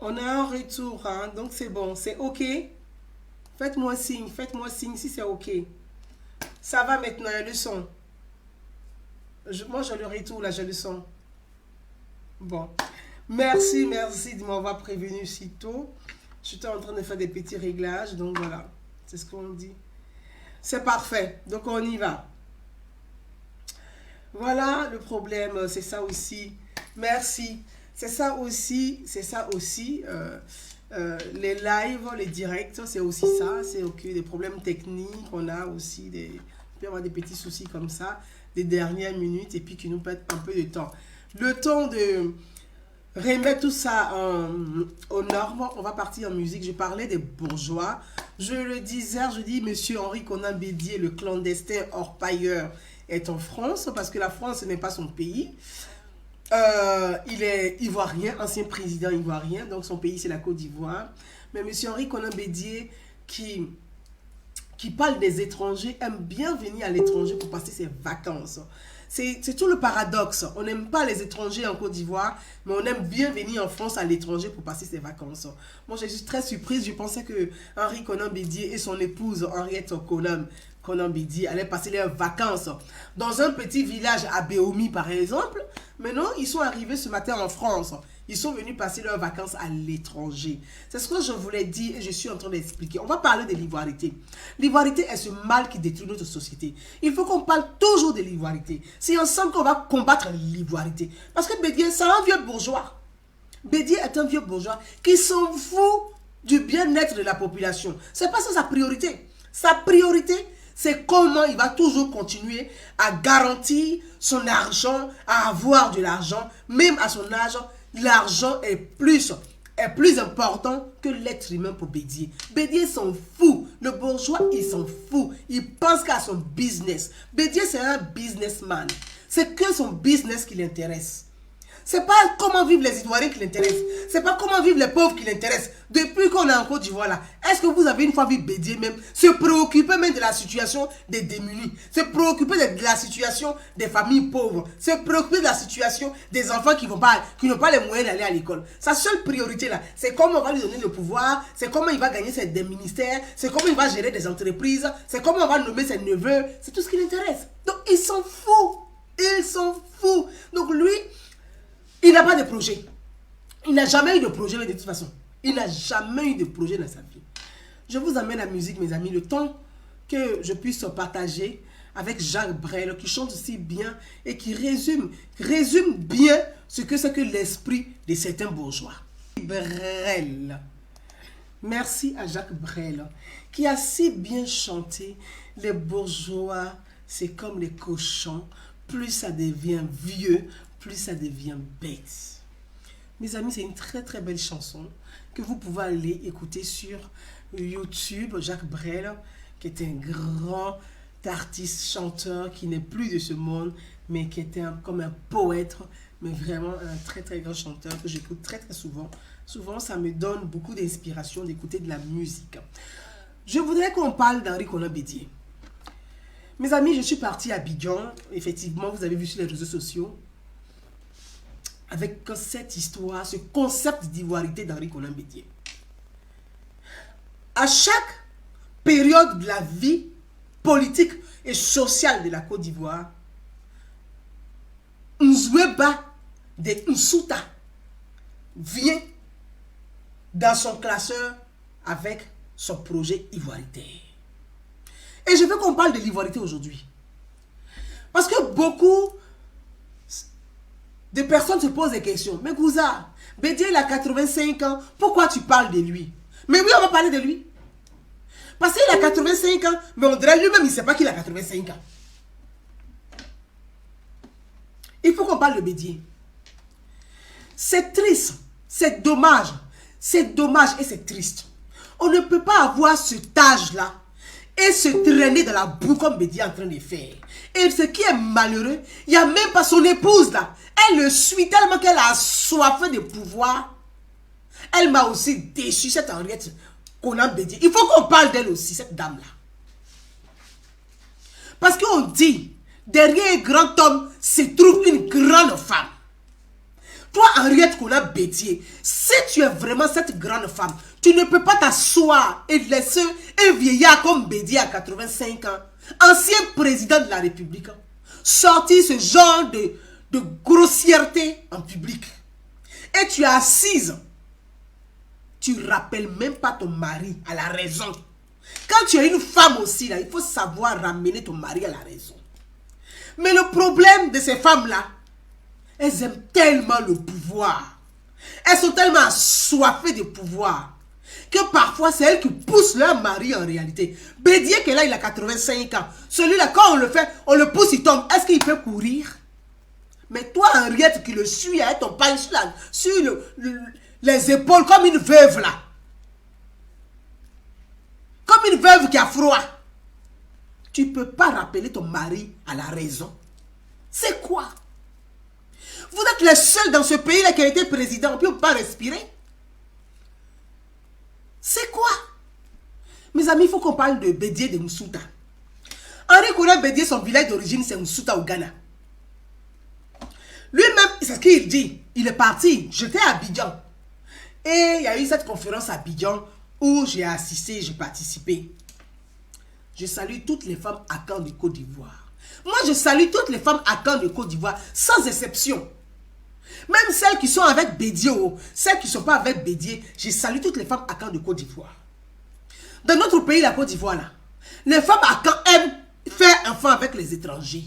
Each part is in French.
On a un retour, hein, donc c'est bon, c'est OK. Faites-moi signe si c'est OK. Ça va maintenant, il y a le son. Moi, j'ai le retour, là, j'ai le son. Bon. Merci de m'avoir prévenu si tôt. J'étais en train de faire des petits réglages, donc voilà. C'est ce qu'on dit. C'est parfait, donc on y va. Voilà le problème, c'est ça aussi. Merci. C'est ça aussi, les lives, les directs, c'est aussi ça. C'est OK, des problèmes techniques, on a aussi on peut avoir des petits soucis comme ça, des dernières minutes, et puis qui nous perdent un peu de temps. Le temps de remettre tout ça aux normes, on va partir en musique. Je parlais des bourgeois. Je le disais, je dis, Monsieur Henri Konan Bédié, le clandestin orpailleur, est en France, parce que la France n'est pas son pays. Il est ivoirien, ancien président ivoirien, donc son pays c'est la Côte d'Ivoire. Mais M. Henri Konan Bédié, qui parle des étrangers, aime bien venir à l'étranger pour passer ses vacances. C'est tout le paradoxe. On n'aime pas les étrangers en Côte d'Ivoire, mais on aime bien venir en France à l'étranger pour passer ses vacances. Moi, je suis très surprise. Je pensais que Henri Konan Bédié et son épouse Henriette Konan Bédié allaient passer leurs vacances dans un petit village à Béomi, par exemple. Mais non, ils sont arrivés ce matin en France. Ils sont venus passer leurs vacances à l'étranger. C'est ce que je voulais dire et je suis en train d'expliquer. On va parler de l'ivoirité. L'ivoirité est ce mal qui détruit notre société. Il faut qu'on parle toujours de l'ivoirité. C'est ensemble qu'on va combattre l'ivoirité. Parce que Bédié, c'est un vieux bourgeois. Bédié est un vieux bourgeois qui s'en fout du bien-être de la population. C'est pas ça sa priorité. Sa priorité, c'est comment il va toujours continuer à garantir son argent, à avoir de l'argent, même à son âge. L'argent est plus important que l'être humain pour Bédié. Bédié s'en fout. Le bourgeois, il s'en fout. Il pense qu'à son business. Bédié, c'est un businessman. C'est que son business qui l'intéresse. C'est pas comment vivent les Ivoiriens qui l'intéressent. C'est pas comment vivent les pauvres qui l'intéressent. Depuis qu'on est en Côte d'Ivoire là, est-ce que vous avez une fois vu Bédié même se préoccuper même de la situation des démunis, se préoccuper de la situation des familles pauvres, se préoccuper de la situation des enfants qui n'ont pas les moyens d'aller à l'école. Sa seule priorité là, c'est comment on va lui donner le pouvoir, c'est comment il va gagner des ministères, c'est comment il va gérer des entreprises, c'est comment on va nommer ses neveux. C'est tout ce qui l'intéresse. Donc il s'en fout. Il s'en fout. Donc lui, il n'a pas de projet. Il n'a jamais eu de projet de toute façon. Il n'a jamais eu de projet dans sa vie. Je vous amène la musique, mes amis, le temps que je puisse partager avec Jacques Brel, qui chante aussi bien et qui résume bien ce que c'est que l'esprit de certains bourgeois. Brel. Merci à Jacques Brel, qui a si bien chanté. Les bourgeois, c'est comme les cochons. Plus ça devient vieux, plus ça devient bête. Mes amis, c'est une très très belle chanson que vous pouvez aller écouter sur YouTube. Jacques Brel, qui est un grand artiste, chanteur, qui n'est plus de ce monde, mais qui était comme un poète, mais vraiment un très très grand chanteur que j'écoute très très souvent. Souvent, ça me donne beaucoup d'inspiration d'écouter de la musique. Je voudrais qu'on parle d'Henri Konan Bédié. Mes amis, je suis partie à Abidjan. Effectivement, vous avez vu sur les réseaux sociaux. Avec cette histoire, ce concept d'ivoirité d'Henri Konan Bédié. À chaque période de la vie politique et sociale de la Côte d'Ivoire, Nzoueba de Nsouta vient dans son classeur avec son projet ivoirité. Et je veux qu'on parle de l'ivoirité aujourd'hui. Parce que beaucoup de personnes se posent des questions. Mais Gouza, Bédié il a 85 ans, pourquoi tu parles de lui? Mais oui, on va parler de lui. Parce qu'il a 85 ans, mais on dirait lui-même, il ne sait pas qu'il a 85 ans. Il faut qu'on parle de Bédié. C'est triste, c'est dommage et c'est triste. On ne peut pas avoir cet âge-là et se traîner dans la boue comme Bédié est en train de faire. Et ce qui est malheureux, il n'y a même pas son épouse là. Elle le suit tellement qu'elle a soif de pouvoir. Elle m'a aussi déçu, cette Henriette Konan Bédié. Il faut qu'on parle d'elle aussi, cette dame-là. Parce qu'on dit, derrière un grand homme se trouve une grande femme. Toi, Henriette Konan Bédié, si tu es vraiment cette grande femme, tu ne peux pas t'asseoir et laisser un vieillard comme Bédié à 85 ans, ancien président de la République, sortir ce genre de grossièreté en public. Et tu es assise. Tu ne rappelles même pas ton mari à la raison. Quand tu es une femme aussi, là, il faut savoir ramener ton mari à la raison. Mais le problème de ces femmes-là, elles aiment tellement le pouvoir. Elles sont tellement assoiffées de pouvoir que parfois, c'est elles qui poussent leur mari en réalité. Bédié, que là, il a 85 ans. Celui-là, quand on le fait, on le pousse, il tombe. Est-ce qu'il peut courir? Mais toi, Henriette, qui le suit avec ton punchline sur les épaules, comme une veuve là. Comme une veuve qui a froid. Tu ne peux pas rappeler ton mari à la raison. C'est quoi? Vous êtes les seuls dans ce pays-là qui a été président. On ne peut pas respirer. C'est quoi? Mes amis, il faut qu'on parle de Bédié de Moussouta. Henri Konan Bédié, son village d'origine, c'est Moussouta au Ghana. Lui-même, c'est ce qu'il dit. Il est parti. J'étais à Abidjan. Et il y a eu cette conférence à Abidjan où j'ai assisté, j'ai participé. Je salue toutes les femmes à Caen de Côte d'Ivoire. Moi, je salue toutes les femmes à Caen de Côte d'Ivoire, sans exception. Même celles qui sont avec Bédié, celles qui ne sont pas avec Bédié, je salue toutes les femmes à Caen de Côte d'Ivoire. Dans notre pays, la Côte d'Ivoire, là, les femmes à Caen aiment faire enfant avec les étrangers.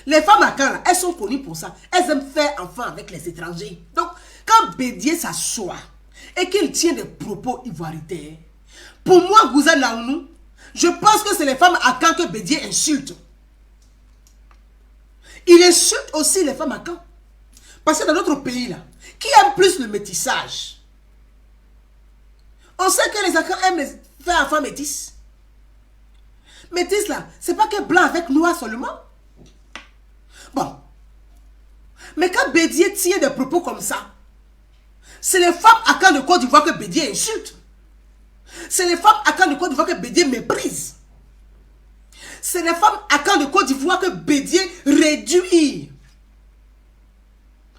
Les femmes à Caen, là, elles sont connues pour ça. Elles aiment faire enfant avec les étrangers. Donc, quand Bédié s'assoit et qu'il tient des propos ivoiritaires, pour moi, Gouza Naounou, je pense que c'est les femmes à Caen que Bédié insulte. Il insulte aussi les femmes à Caen. Parce que dans notre pays, là, qui aime plus le métissage? On sait que les Akans aiment faire enfant métis. Métis, là, c'est pas que blanc avec noir seulement. Bon. Mais quand Bédié tient des propos comme ça, c'est les femmes à Caen de Côte d'Ivoire que Bédié insulte. C'est les femmes à Caen de Côte d'Ivoire que Bédié méprise. C'est les femmes à Caen de Côte d'Ivoire que Bédié réduit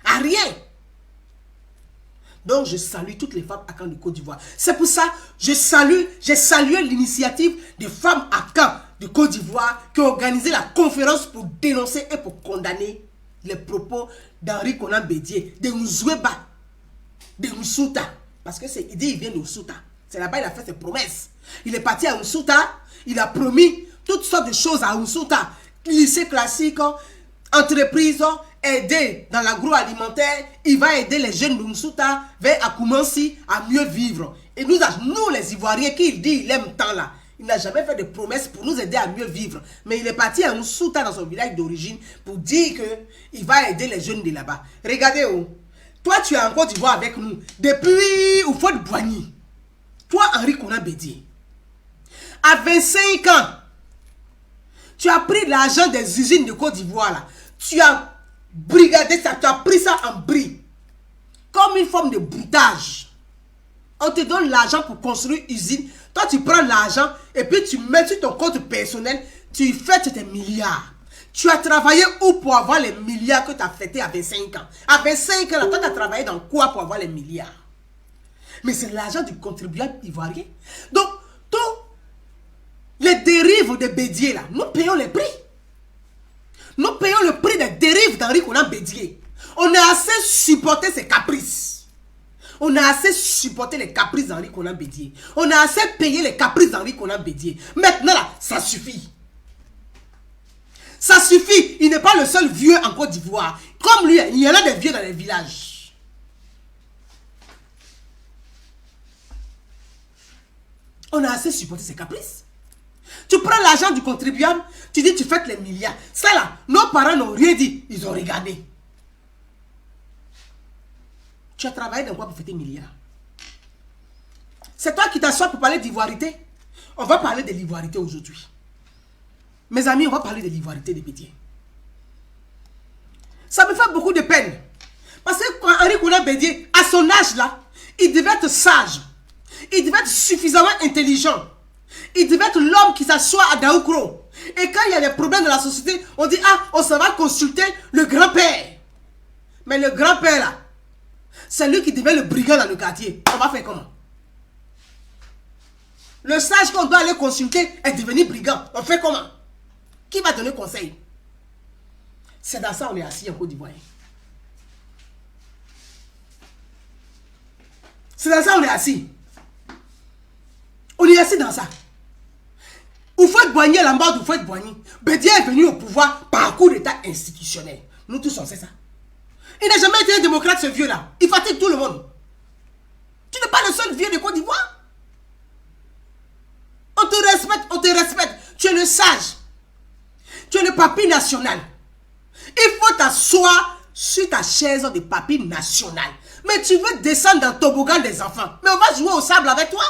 à rien. Donc je salue toutes les femmes à Caen de Côte d'Ivoire. C'est pour ça que j'ai salué l'initiative des femmes à Caen de Côte d'Ivoire qui ont organisé la conférence pour dénoncer et pour condamner les propos d'Henri Konan Bédié, de Mzoueba, de Moussouta. Parce que il dit il vient de Moussouta. C'est là-bas il a fait ses promesses. Il est parti à Moussouta, il a promis toutes sortes de choses à Moussouta. Lycée classique, entreprise, aider dans l'agroalimentaire. Il va aider les jeunes de Moussouta vers Akoumansi à mieux vivre. Et nous les Ivoiriens, qui il dit il aime tant là, il n'a jamais fait de promesses pour nous aider à mieux vivre. Mais il est parti à Moussouta dans son village d'origine pour dire qu'il va aider les jeunes de là-bas. Regardez, toi tu es en Côte d'Ivoire avec nous depuis Oufouette-Boigny. Toi, Henri Konan Bédié, à 25 ans, tu as pris l'argent des usines de Côte d'Ivoire là. Tu as brigadé ça, tu as pris ça en bris. Comme une forme de boutage. On te donne l'argent pour construire une usine. Toi, tu prends l'argent et puis tu mets sur ton compte personnel. Tu fais tes milliards. Tu as travaillé où pour avoir les milliards que tu as fêtés à 25 ans? À 25 ans, là, toi, tu as travaillé dans quoi pour avoir les milliards? Mais c'est l'argent du contribuable ivoirien. Donc, tous les dérives de Bédié, là, nous payons les prix. Nous payons le prix des dérives d'Henri Konan Bédié. On a assez supporté ses caprices. On a assez supporté les caprices d'Henri Konan Bédié. On a assez payé les caprices d'Henri Konan Bédié. Maintenant, là, ça suffit. Ça suffit. Il n'est pas le seul vieux en Côte d'Ivoire. Comme lui, il y en a des vieux dans les villages. On a assez supporté ses caprices. Tu prends l'argent du contribuable, tu dis tu fêtes les milliards. Ça là, nos parents n'ont rien dit, ils ont regardé. Tu as travaillé dans quoi pour fêter milliards? C'est toi qui t'assois pour parler d'ivoirité. On va parler de l'ivoirité aujourd'hui. Mes amis, on va parler de l'ivoirité de Bédié. Ça me fait beaucoup de peine. Parce que quand Henri Konan Bédié, à son âge là, il devait être sage. Il devait être suffisamment intelligent. Il devait être l'homme qui s'assoit à Daoukro. Et quand il y a des problèmes dans la société, on dit, ah, on s'en va consulter le grand-père. Mais le grand-père là, c'est lui qui devient le brigand dans le quartier. On va faire comment? Le sage qu'on doit aller consulter est devenu brigand. On fait comment? Qui va donner conseil? C'est dans ça on est assis en Côte d'Ivoire. C'est dans ça on est assis. On est assis dans ça. Houphouët-Boigny, la mort d'Houphouët-Boigny. Bédié est venu au pouvoir par coup d'état institutionnel. Nous tous on sait ça. Il n'a jamais été un démocrate ce vieux-là. Il fatigue tout le monde. Tu n'es pas le seul vieux de Côte d'Ivoire. On te respecte, on te respecte. Tu es le sage. Tu es le papi national. Il faut t'asseoir sur ta chaise de papi national. Mais tu veux descendre dans le toboggan des enfants. Mais on va jouer au sable avec toi.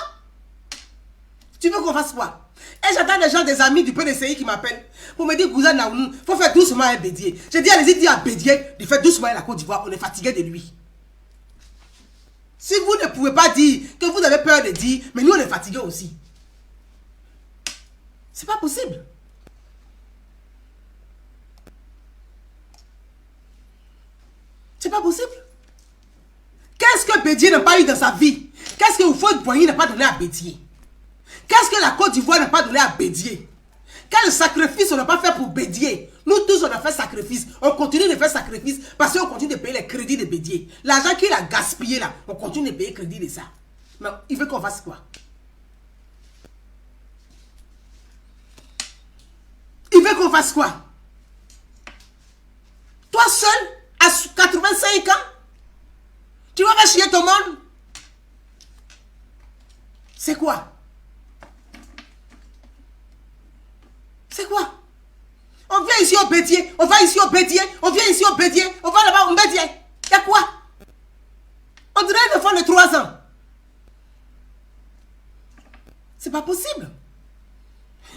Tu veux qu'on fasse quoi? Et j'attends des gens, des amis du PDCI qui m'appellent pour me dire, Cousin Naounou, il faut faire doucement un Bédié. J'ai dit, allez-y, dire à Bédié de faire doucement à la Côte d'Ivoire. On est fatigué de lui. Si vous ne pouvez pas dire que vous avez peur de dire, mais nous on est fatigués aussi. C'est pas possible. C'est pas possible. Qu'est-ce que Bédié n'a pas eu dans sa vie? Qu'est-ce que Houphouët-Boigny n'a pas donné à Bédié? Qu'est-ce que la Côte d'Ivoire n'a pas donné à Bédié? Quel sacrifice on n'a pas fait pour Bédié? Nous tous on a fait sacrifice. On continue de faire sacrifice parce qu'on continue de payer les crédits de Bédié. L'argent qu'il a gaspillé là, on continue de payer crédit de ça. Mais il veut qu'on fasse quoi? Il veut qu'on fasse quoi? Toi seul, à 85 ans, tu vas faire chier ton monde? C'est quoi? C'est quoi? On vient ici au Bédié, on va ici au Bédié, on vient ici au Bédié, on va là-bas au Bédié. Il y a quoi? On dirait un enfant de 3 ans. C'est pas possible.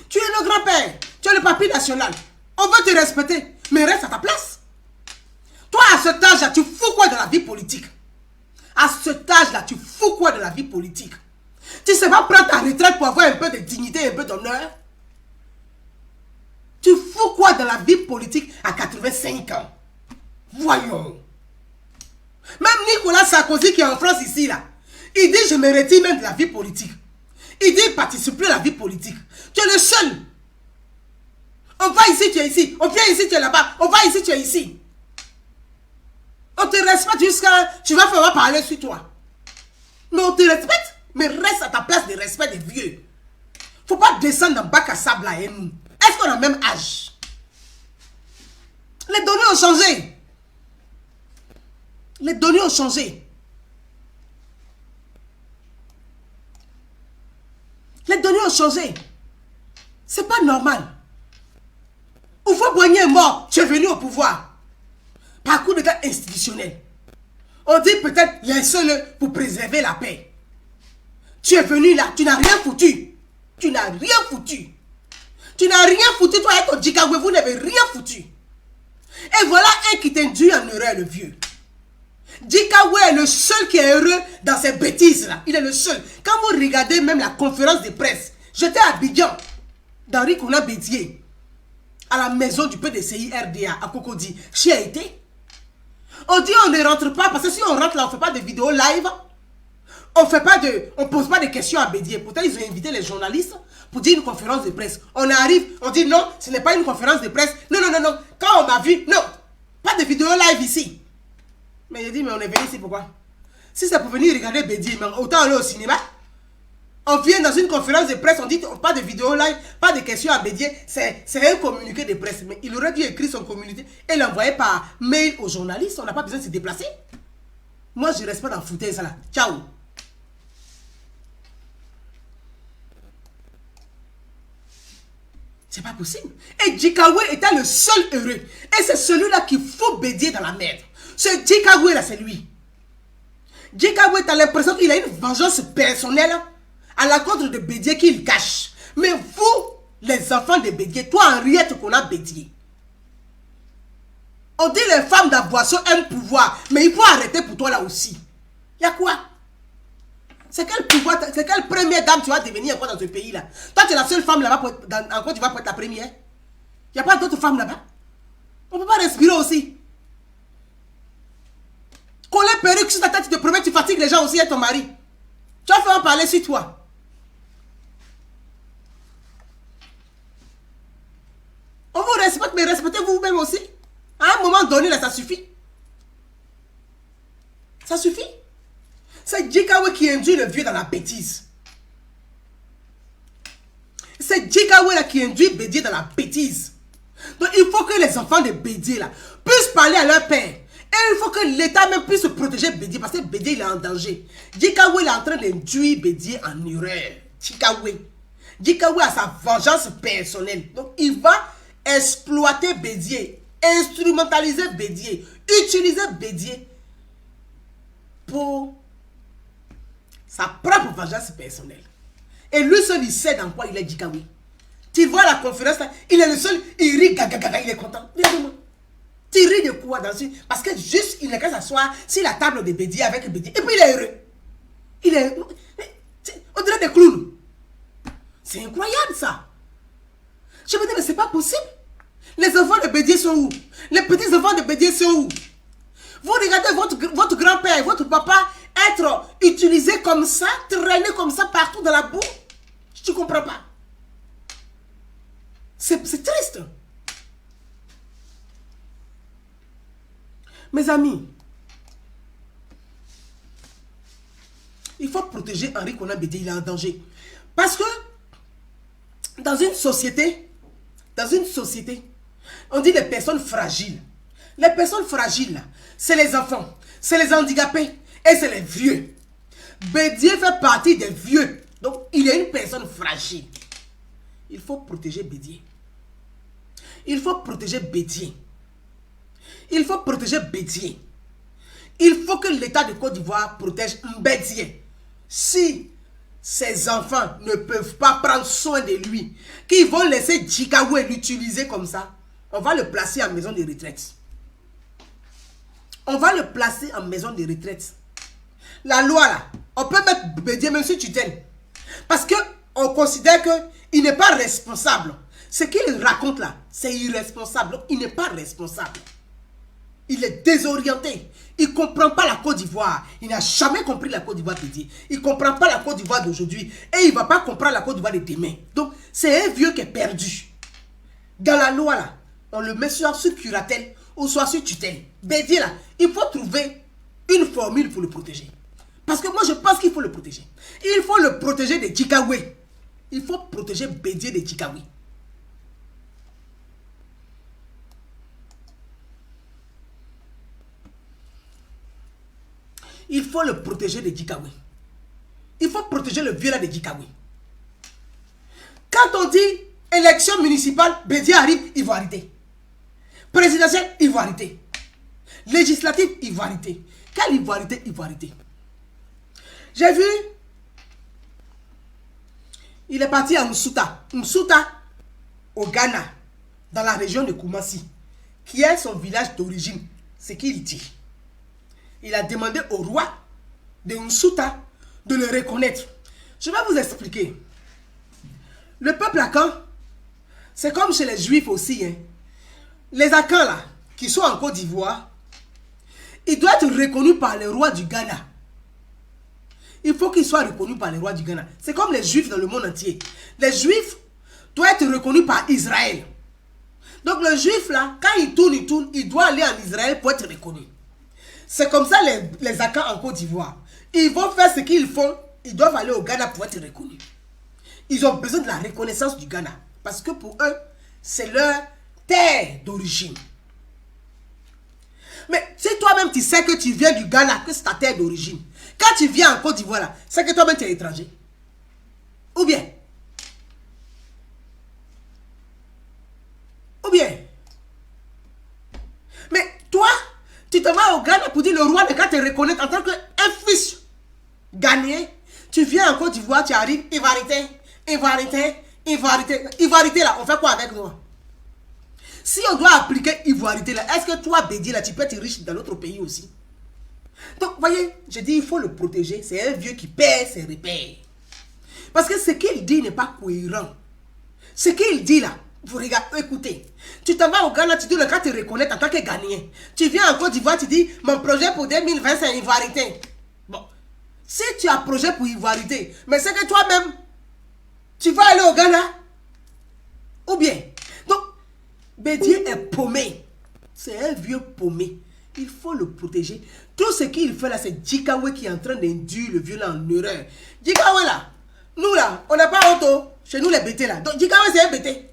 Tu es le grand-père, tu es le papi national. On veut te respecter, mais reste à ta place. Toi, à cet âge-là, tu fous quoi de la vie politique? À cet âge-là, tu fous quoi de la vie politique? Tu sais pas prendre ta retraite pour avoir un peu de dignité, un peu d'honneur? Tu fous quoi de la vie politique à 85 ans? Voyons. Même Nicolas Sarkozy qui est en France ici, là, il dit je me retire même de la vie politique. Il dit il ne participe plus à la vie politique. Tu es le seul. On va ici, tu es ici. On vient ici, tu es là-bas. On va ici, tu es ici. On te respecte jusqu'à... Tu vas faire parler sur toi. Mais on te respecte, mais reste à ta place de respect des vieux. Faut pas descendre dans le bac à sable là et nous. Est-ce qu'on a le même âge? Les données ont changé. Les données ont changé. Les données ont changé. C'est pas normal. Houphouët-Boigny est mort. Tu es venu au pouvoir. Par coup d'état institutionnel. On dit peut-être il y a un seul pour préserver la paix. Tu es venu là. Tu n'as rien foutu. Tu n'as rien foutu. Tu n'as rien foutu. Toi et ton Djikawé, vous n'avez rien foutu. Et voilà un qui t'induit en erreur, le vieux. Djikawé est le seul qui est heureux dans ces bêtises-là. Il est le seul. Quand vous regardez même la conférence de presse, j'étais à Abidjan, dans Rikouna Bédié, à la maison du PDCI RDA, à Cocody. J'y ai été. On dit on ne rentre pas, parce que si on rentre là, on ne fait pas de vidéos live. On ne pose pas de questions à Bédié. Pourtant, ils ont invité les journalistes pour dire une conférence de presse. On arrive, on dit non, ce n'est pas une conférence de presse. Non, non, non, non. Quand on m'a vu, non, pas de vidéo live ici. Mais il dit, mais on est venu ici pourquoi? Si c'est pour venir regarder Bédié, mais autant aller au cinéma. On vient dans une conférence de presse, on dit pas de vidéo live, pas de questions à Bédié. C'est un communiqué de presse. Mais il aurait dû écrire son communiqué et l'envoyer par mail aux journalistes. On n'a pas besoin de se déplacer. Moi, je reste pas dans le fauteuil, ça là. Ciao. C'est pas possible. Et Djikawé était le seul heureux. Et c'est celui-là qui fout Bédié dans la merde. Ce Djikawé là, c'est lui. Djikawé, tu as l'impression qu'il a une vengeance personnelle à l'encontre de Bédié qu'il cache. Mais vous, les enfants de Bédié, toi Henriette qu'on a Bédié. On dit les femmes d'Aboisson aiment pouvoir. Mais il faut arrêter pour toi là aussi. Il y a quoi? C'est quel pouvoir, c'est quelle première dame tu vas devenir encore dans ce pays là? Toi tu es la seule femme là-bas, encore tu vas être la première. Il n'y a pas d'autres femmes là-bas. On ne peut pas respirer aussi. Coller perruque sur ta tête, tu te promets, tu fatigues les gens aussi et ton mari. Tu vas faire en parler sur toi. On vous respecte, mais respectez vous-même aussi. À un moment donné, là, ça suffit. Ça suffit. C'est Jikawe qui induit le vieux dans la bêtise. C'est Jikawe là qui induit Bédié dans la bêtise. Donc il faut que les enfants de Bédié là puissent parler à leur père. Et il faut que l'État même puisse protéger Bédié parce que Bédié il est en danger. Jikawe il est en train d'induire Bédié en erreur. Jikawe a sa vengeance personnelle. Donc il va exploiter Bédié, instrumentaliser Bédié, utiliser Bédié pour sa propre vengeance personnelle. Et lui seul, il sait dans quoi il est Jikawe. Tu vois la conférence là, il est le seul, il rit, gaga, il est content. Regarde-moi. Tu ris de quoi dans ce... Parce que juste, il n'est qu'à s'asseoir sur la table de Bédié avec Bédié. Et puis il est heureux. Il est... On dirait des clowns. C'est incroyable ça. Je me dis, mais c'est pas possible. Les enfants de Bédié sont où? Les petits enfants de Bédié sont où? Vous regardez votre grand-père, votre papa être utilisé comme ça, traîné comme ça partout dans la boue. Je ne comprends pas. C'est triste. Mes amis, il faut protéger Henri Konan Bédié, il est en danger. Parce que dans une société, on dit les personnes fragiles. Les personnes fragiles, c'est les enfants, c'est les handicapés et c'est les vieux. Bédié fait partie des vieux. Donc, il est une personne fragile. Il faut protéger Bédié. Il faut protéger Bédié. Il faut protéger Bédié. Il faut que l'État de Côte d'Ivoire protège Bédié. Si ses enfants ne peuvent pas prendre soin de lui, qu'ils vont laisser Jikawe l'utiliser comme ça, on va le placer en maison de retraite. On va le placer en maison de retraite. La loi là, on peut mettre Bédié même sur tutelle. Parce qu'on considère qu'il n'est pas responsable. Ce qu'il raconte là, c'est irresponsable. Donc, il n'est pas responsable. Il est désorienté. Il ne comprend pas la Côte d'Ivoire. Il n'a jamais compris la Côte d'Ivoire Bédié. Il ne comprend pas la Côte d'Ivoire d'aujourd'hui. Et il ne va pas comprendre la Côte d'Ivoire de demain. Donc, c'est un vieux qui est perdu. Dans la loi là, on le met soit sur curatelle ou soit sur tutelle. Bédié là, il faut trouver une formule pour le protéger. Parce que moi je pense qu'il faut le protéger. Il faut le protéger de Jikawe. Il faut protéger Bédié de Jikawe. Il faut le protéger de Jikawe. Il faut protéger le vieux là de Jikawe. Quand on dit élection municipale, Bédié arrive, il va arrêter. Présidentielle, il va arrêter. Législative, il va arrêter. Quelle il va arrêter, il va arrêter. J'ai vu, il est parti à Msuta. Msuta, au Ghana, dans la région de Koumassi, qui est son village d'origine. C'est qu'il dit. Il a demandé au roi de Msuta de le reconnaître. Je vais vous expliquer. Le peuple Akan, c'est comme chez les Juifs aussi. Hein. Les Akans là, qui sont en Côte d'Ivoire, ils doivent être reconnus par le roi du Ghana. Il faut qu'ils soient reconnus par les rois du Ghana. C'est comme les Juifs dans le monde entier. Les Juifs doivent être reconnus par Israël. Donc le Juif là, quand il tourne, il doit aller en Israël pour être reconnu. C'est comme ça les Akans en Côte d'Ivoire. Ils vont faire ce qu'ils font. Ils doivent aller au Ghana pour être reconnus. Ils ont besoin de la reconnaissance du Ghana. Parce que pour eux, c'est leur terre d'origine. Mais si toi-même tu sais que tu viens du Ghana, que c'est ta terre d'origine, quand tu viens en Côte d'Ivoire là, c'est que toi-même tu es étranger. Ou bien. Mais toi, tu te vas au Ghana pour dire le roi ne peut te reconnaître en tant qu'un fils ghanéen. Tu viens en Côte d'Ivoire, tu arrives, il va arrêter là, on fait quoi avec toi? Si on doit appliquer ivoirité là, est-ce que toi, Bédié là, tu peux être riche dans notre pays aussi? Donc, voyez, je dis, il faut le protéger. C'est un vieux qui perd ses repères. Parce que ce qu'il dit n'est pas cohérent. Ce qu'il dit là, Vous regardez, écoutez, tu t'en vas au Ghana, tu dis le gars te reconnaît en tant que Ghanéen. Tu viens en Côte d'Ivoire, tu dis mon projet pour 2020 c'est Ivoirité. Bon, si tu as projet pour Ivoirité, mais c'est que toi-même, tu vas aller au Ghana. Ou bien, donc, Bédié est paumé. C'est un vieux paumé. Il faut le protéger. Tout ce qu'il fait là, c'est Djikawe qui est en train d'induire le vieux là en erreur. Djikawe là, nous là, on n'a pas honte. Chez nous les bêtés là. Donc Djikawe c'est un bêté.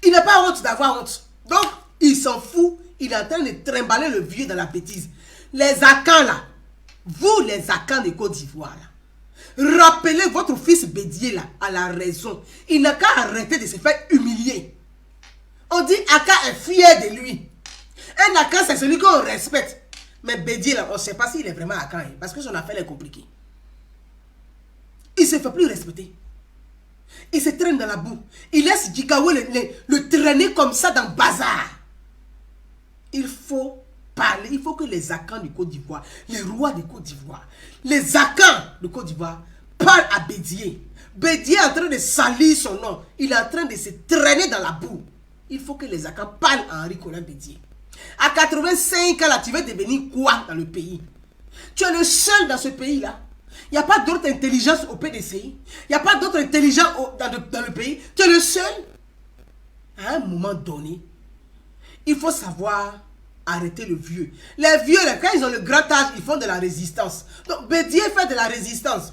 Il n'a pas honte d'avoir honte. Donc, il s'en fout. Il est en train de trimballer le vieux dans la bêtise. Les Akans là, vous les Akans de Côte d'Ivoire là, rappelez votre fils Bédié là à la raison. Il n'a qu'à arrêter de se faire humilier. On dit Aka est fier de lui. Un Akan c'est celui qu'on respecte. Mais Bédié là, on ne sait pas s'il est vraiment Akan. Parce que son affaire est compliquée. Il ne se fait plus respecter. Il se traîne dans la boue. Il laisse Djikawe le traîner comme ça dans le bazar. Il faut parler. Il faut que les Akans de Côte d'Ivoire, les rois de Côte d'Ivoire, les Akans de Côte d'Ivoire parlent à Bédié. Bédié est en train de salir son nom. Il est en train de se traîner dans la boue. Il faut que les Akans parlent à Henri Konan Bédié. À 85 ans, là, tu veux devenir quoi dans le pays? Tu es le seul dans ce pays-là. Il n'y a pas d'autre intelligence au PDCI. Il n'y a pas d'autre intelligence dans le pays. Tu es le seul. À un moment donné, il faut savoir arrêter le vieux. Les vieux, là, quand ils ont le grand âge, ils font de la résistance. Donc, Bédié fait de la résistance.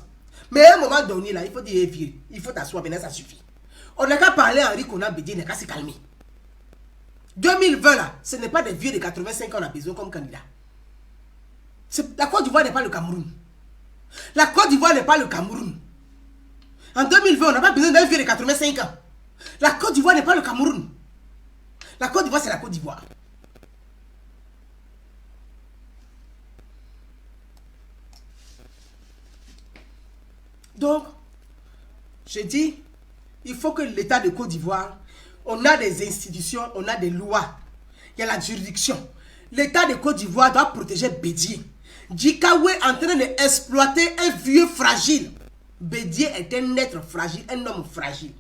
Mais à un moment donné, là, il faut dire, vieux, il faut t'asseoir, maintenant ça suffit. On n'a qu'à parler à Henri Konan Bédié, on n'a qu'à se calmer. 2020, là, ce n'est pas des vieux de 85 ans qu'on a besoin comme candidat. La Côte d'Ivoire n'est pas le Cameroun. La Côte d'Ivoire n'est pas le Cameroun. En 2020, on n'a pas besoin d'un vieux de 85 ans. La Côte d'Ivoire n'est pas le Cameroun. La Côte d'Ivoire, c'est la Côte d'Ivoire. Donc, je dis, il faut que l'État de Côte d'Ivoire, on a des institutions, on a des lois. Il y a la juridiction. L'État de Côte d'Ivoire doit protéger Bédié. Djikawe est en train d'exploiter un vieux fragile. Bédié est un être fragile, un homme fragile.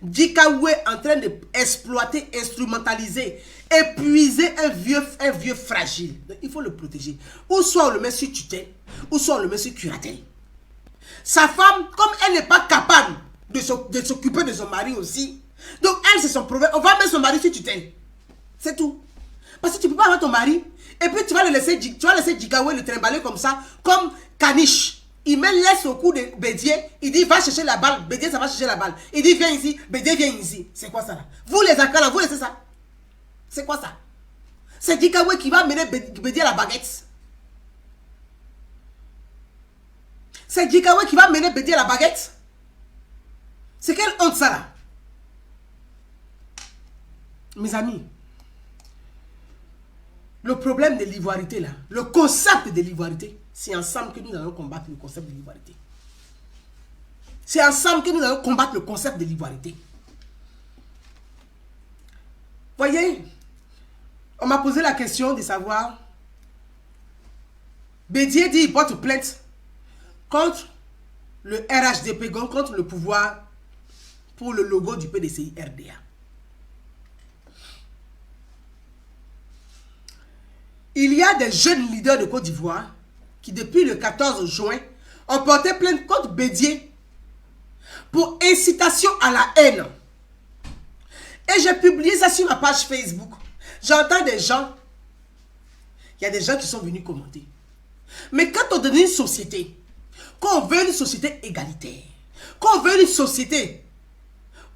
Djikawe est en train d'exploiter, instrumentaliser, épuiser un vieux fragile. Donc, il faut le protéger. Ou soit on le met sur tutelle, ou soit on le met sur curatelle. Sa femme, comme elle n'est pas capable de s'occuper de son mari aussi, donc elle, c'est son problème. On va mettre son mari sur tutelle. C'est tout. Parce que tu ne peux pas avoir ton mari, et puis tu vas laisser Djikawe le trimballer comme ça, comme caniche. Il me laisse au cou de Bédié, il dit va chercher la balle, Bédié ça va chercher la balle. Il dit viens ici, Bédié viens ici. C'est quoi ça là? Vous les Akans, vous laissez ça? C'est quoi ça? C'est Djikawe qui va mener Bédié à la baguette. C'est Djikawe qui va mener Bédié à la baguette. C'est quelle honte ça là? Mes amis, le problème de l'ivoirité là, le concept de l'ivoirité, c'est ensemble que nous allons combattre le concept de l'ivoirité. C'est ensemble que nous allons combattre le concept de l'ivoirité. Voyez, on m'a posé la question de savoir, Bédié dit il porte plainte contre le RHDP, contre le pouvoir pour le logo du PDCI RDA. Il y a des jeunes leaders de Côte d'Ivoire qui, depuis le 14 juin, ont porté plainte contre Bédié pour incitation à la haine. Et j'ai publié ça sur ma page Facebook. J'entends des gens, il y a des gens qui sont venus commenter. Mais quand on donne une société, quand on veut une société égalitaire, quand on veut une société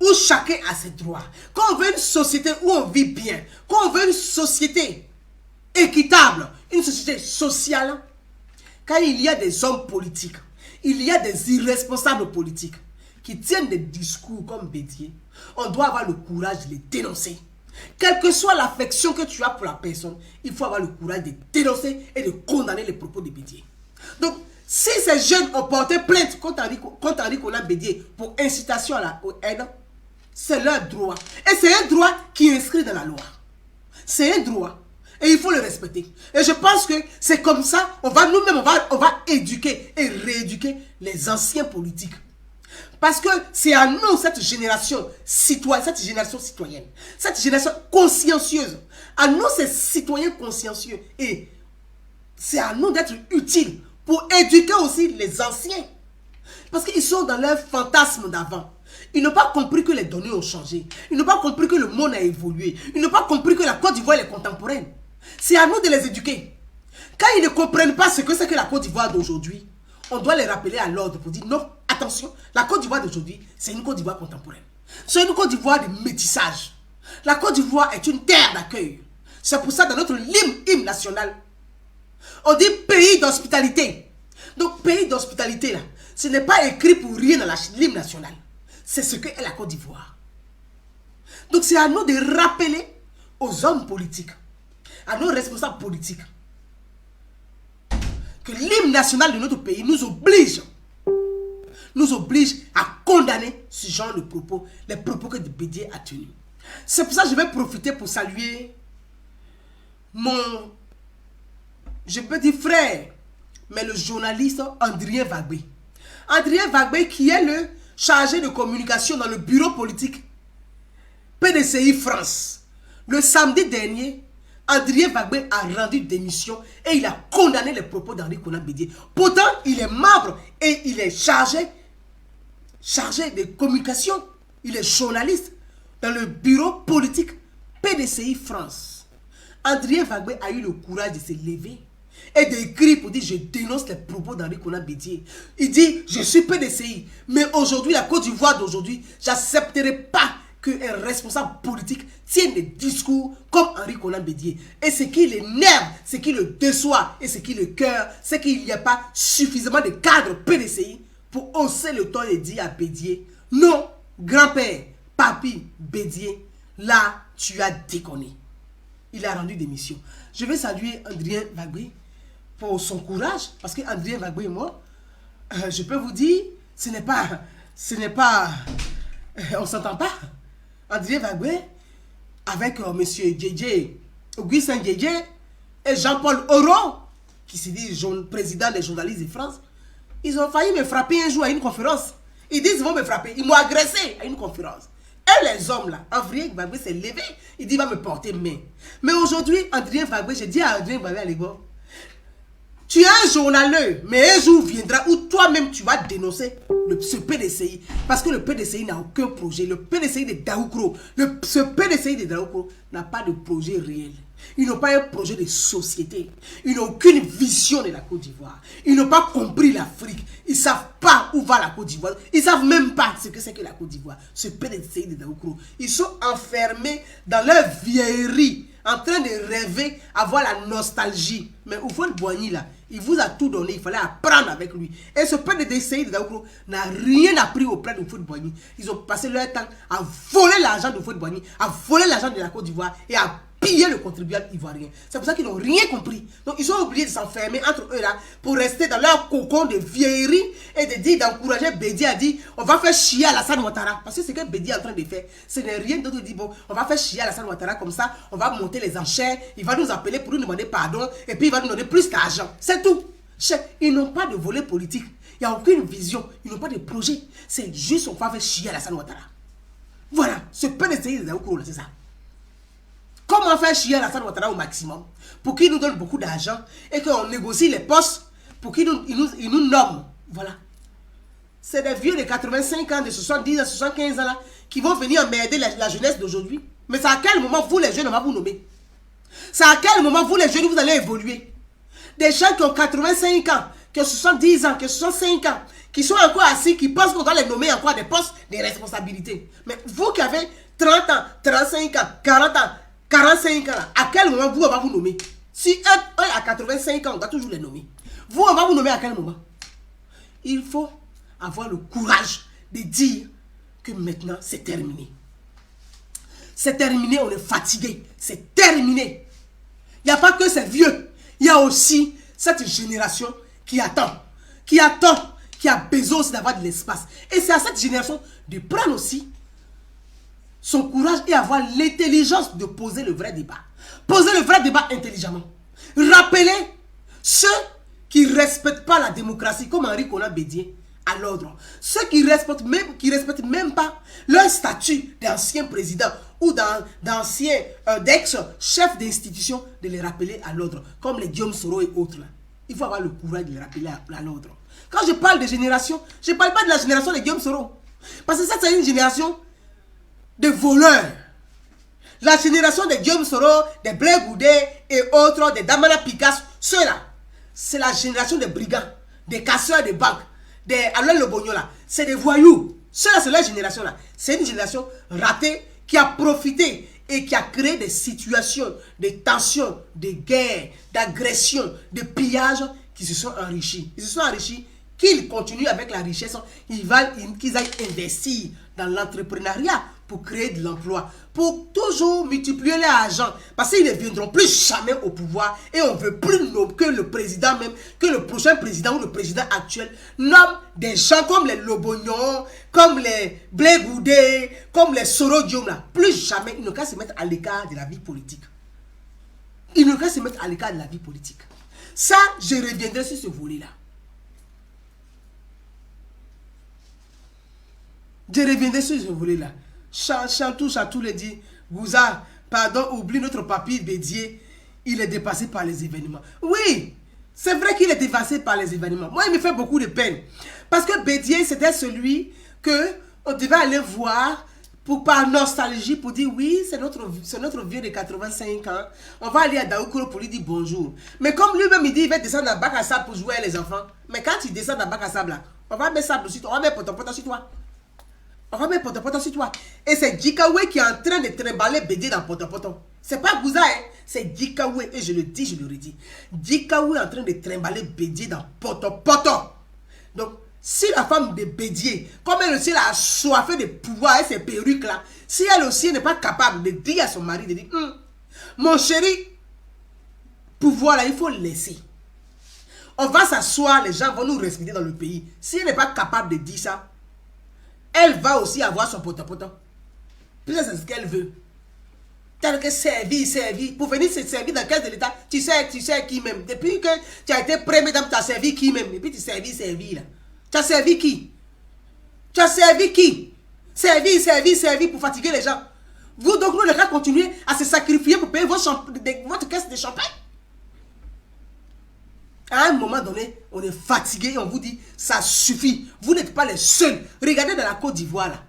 où chacun a ses droits, quand on veut une société où on vit bien, quand on veut une société équitable, une société sociale, quand il y a des hommes politiques, il y a des irresponsables politiques qui tiennent des discours comme Bédié, on doit avoir le courage de les dénoncer. Quelle que soit l'affection que tu as pour la personne, il faut avoir le courage de dénoncer et de condamner les propos de Bédié. Donc, si ces jeunes ont porté plainte contre Henri Konan Bédié pour incitation à la haine, c'est leur droit. Et c'est un droit qui est inscrit dans la loi. C'est un droit. Et il faut le respecter. Et je pense que c'est comme ça, nous-mêmes, on va éduquer et rééduquer les anciens politiques. Parce que c'est à nous, cette génération citoyenne, cette génération consciencieuse. À nous, ces citoyens consciencieux. Et c'est à nous d'être utiles pour éduquer aussi les anciens. Parce qu'ils sont dans leur fantasme d'avant. Ils n'ont pas compris que les données ont changé. Ils n'ont pas compris que le monde a évolué. Ils n'ont pas compris que la Côte d'Ivoire est contemporaine. C'est à nous de les éduquer. Quand ils ne comprennent pas ce que c'est que la Côte d'Ivoire d'aujourd'hui, on doit les rappeler à l'ordre pour dire non, attention, la Côte d'Ivoire d'aujourd'hui, c'est une Côte d'Ivoire contemporaine. C'est une Côte d'Ivoire de métissage. La Côte d'Ivoire est une terre d'accueil. C'est pour ça dans notre hymne national, on dit pays d'hospitalité. Donc pays d'hospitalité là, ce n'est pas écrit pour rien dans l'hymne national. C'est ce qu'est la Côte d'Ivoire. Donc c'est à nous de rappeler aux hommes politiques, à nos responsables politiques, que l'hymne national de notre pays nous oblige à condamner ce genre de propos, les propos que Bédié a tenus. C'est pour ça que je vais profiter pour saluer mon, je peux dire frère, mais le journaliste Adrien Wagbé. Adrien Wagbé qui est le chargé de communication dans le bureau politique PDCI France. Le samedi dernier, Adrien Wagbé a rendu démission et il a condamné les propos d'Henri Konan Bédié. Pourtant, il est membre et il est chargé de communication. Il est journaliste dans le bureau politique PDCI France. Adrien Wagbé a eu le courage de se lever et d'écrire pour dire je dénonce les propos d'Henri Konan Bédié. Il dit je suis PDCI, mais aujourd'hui la Côte d'Ivoire d'aujourd'hui, j'accepterai pas qu'un responsable politique tienne des discours comme Henri Konan Bédié. Et ce qui l'énerve, ce qui le déçoit et ce qui le cœur, c'est qu'il n'y a pas suffisamment de cadres PDCI pour hausser le ton et dire à Bédié non, grand-père, papi, Bédié, là tu as déconné. Il a rendu démission. Je vais saluer Adrien Wagbé pour son courage, parce que Adrien Wagbé et moi, je peux vous dire, ce n'est pas, on ne s'entend pas. Adrien Wagbé, avec monsieur JJ, Augustin JJ et Jean-Paul Oro, qui se dit président des journalistes de France, ils ont failli me frapper un jour à une conférence. Ils disent qu'ils vont me frapper. Ils m'ont agressé à une conférence. Et les hommes là, Adrien Wagbé s'est levé, il dit il va me porter main. Mais aujourd'hui, Adrien Wagbé, j'ai dit à Adrien Wagbé à l'époque, tu es un journaleux, mais un jour viendra où toi-même tu vas dénoncer ce PDCI. Parce que le PDCI n'a aucun projet. Le PDCI de Daoukro, ce PDCI de Daoukro n'a pas de projet réel. Ils n'ont pas un projet de société. Ils n'ont aucune vision de la Côte d'Ivoire. Ils n'ont pas compris l'Afrique. Ils ne savent pas où va la Côte d'Ivoire. Ils ne savent même pas ce que c'est que la Côte d'Ivoire. Ce PDCI de Daoukro. Ils sont enfermés dans leur vieillerie, en train de rêver, avoir la nostalgie. Mais Houphouët Boigny là, il vous a tout donné, il fallait apprendre avec lui. Et ce PDCI de Daoukro n'a rien appris auprès de Houphouët Boigny. Ils ont passé leur temps à voler l'argent de Houphouët Boigny, à voler l'argent de la Côte d'Ivoire et à piller le contribuable ivoirien. C'est pour ça qu'ils n'ont rien compris. Donc ils sont obligés de s'enfermer entre eux là pour rester dans leur cocon de vieillerie et de dire, d'encourager Bédié à dire on va faire chier Alassane Ouattara. Parce que ce que Bédié est en train de faire, ce n'est rien d'autre de dire bon, on va faire chier Alassane Ouattara comme ça, on va monter les enchères, il va nous appeler pour nous demander pardon et puis il va nous donner plus d'argent. C'est tout. Ils n'ont pas de volet politique. Il n'y a aucune vision. Ils n'ont pas de projet. C'est juste on va faire chier Alassane Ouattara. Voilà. Ce PDCI de Daoukro, c'est ça. Comment faire chier Alassane Ouattara au maximum pour qu'il nous donne beaucoup d'argent et qu'on négocie les postes pour qu'il nous nomme. Voilà. C'est des vieux de 85 ans, de 70 ans, 75 ans là, qui vont venir emmerder la jeunesse d'aujourd'hui. Mais c'est à quel moment vous les jeunes on va vous nommer? C'est à quel moment vous les jeunes vous allez évoluer? Des gens qui ont 85 ans, qui ont 70 ans, qui ont 65 ans, qui sont encore assis, qui pensent qu'on doit les nommer encore à des postes de responsabilité. Mais vous qui avez 30 ans, 35 ans, 40 ans, 45 ans, à quel moment vous, on va vous nommer? Si un a 85 ans, on doit toujours les nommer. Vous, on va vous nommer à quel moment? Il faut avoir le courage de dire que maintenant, c'est terminé. C'est terminé, on est fatigué. C'est terminé. Il n'y a pas que ces vieux. Il y a aussi cette génération qui attend. Qui a besoin aussi d'avoir de l'espace. Et c'est à cette génération de prendre aussi son courage et avoir l'intelligence de poser le vrai débat. Poser le vrai débat intelligemment. Rappeler ceux qui ne respectent pas la démocratie, comme Henri Konan Bédié à l'ordre. Ceux qui respectent même pas leur statut d'ancien président ou d'ancien, d'ex-chef d'institution, de les rappeler à l'ordre, comme les Guillaume Soro et autres. Là. Il faut avoir le courage de les rappeler à l'ordre. Quand je parle de génération, je ne parle pas de la génération de Guillaume Soro. Parce que ça, c'est une génération de voleurs. La génération de Guillaume Soro, des Blé Goudet et autres, des Damana Picasso, ceux-là, c'est la génération des brigands, des casseurs de banques, des Alain Le Bognola. C'est des voyous. Ceux-là, c'est la génération-là. C'est une génération ratée qui a profité et qui a créé des situations, des tensions, des guerres, d'agressions, de pillages qui se sont enrichis. Ils se sont enrichis, qu'ils continuent avec la richesse, qu'ils aillent investir dans l'entrepreneuriat pour créer de l'emploi, pour toujours multiplier l'argent, parce qu'ils ne viendront plus jamais au pouvoir et on ne veut plus que le président même, que le prochain président ou le président actuel nomme des gens comme les Lobognon, comme les Blé Goudet, comme les Soro Guillaume là. Plus jamais, ils n'ont qu'à se mettre à l'écart de la vie politique. Ils n'ont qu'à se mettre à l'écart de la vie politique. Ça, je reviendrai sur ce volet-là. Je reviendrai sur ce volet-là. Chantou le dit, Gouza, pardon, oublie notre papy Bédier, il est dépassé par les événements. Oui, c'est vrai qu'il est dépassé par les événements. Moi, il me fait beaucoup de peine. Parce que Bédier, c'était celui que on devait aller voir par nostalgie, pour dire oui, c'est notre vieux de 85 ans. On va aller à Daoukoro pour lui dire bonjour. Mais comme lui-même, il dit, il va descendre à Bac à Sable pour jouer avec les enfants. Mais quand il descend à Bac à Sable, là, on va mettre sable sur toi, on va mettre potopoto sur toi. On va mettre potopoto sur toi. Et c'est Djikawe qui est en train de trimballer Bédier dans potopoto. C'est pas Gouza, hein. C'est Djikawe. Et je le dis, je le redis. Djikawe est en train de trimballer Bédier dans potopoto. Donc, si la femme de Bédier, comme elle aussi a soifé de pouvoir et ses perruques là, si elle aussi n'est pas capable de dire à son mari, de dire, mon chéri, pouvoir là, il faut le laisser. On va s'asseoir, les gens vont nous respecter dans le pays. Si elle n'est pas capable de dire ça, elle va aussi avoir son potopoto. Puis c'est ce qu'elle veut. Tel que servir. Pour venir se servir dans le caisse de l'État, tu sais qui même. Depuis que tu as été premier dame, tu as servi qui même. Et puis tu servis là. Tu as servi qui? Tu as servi qui? Servi pour fatiguer les gens. Vous donc, nous, les gars, continuez à se sacrifier pour payer votre caisse de champagne. À un moment donné, on est fatigué et on vous dit, ça suffit. Vous n'êtes pas les seuls. Regardez dans la Côte d'Ivoire, là.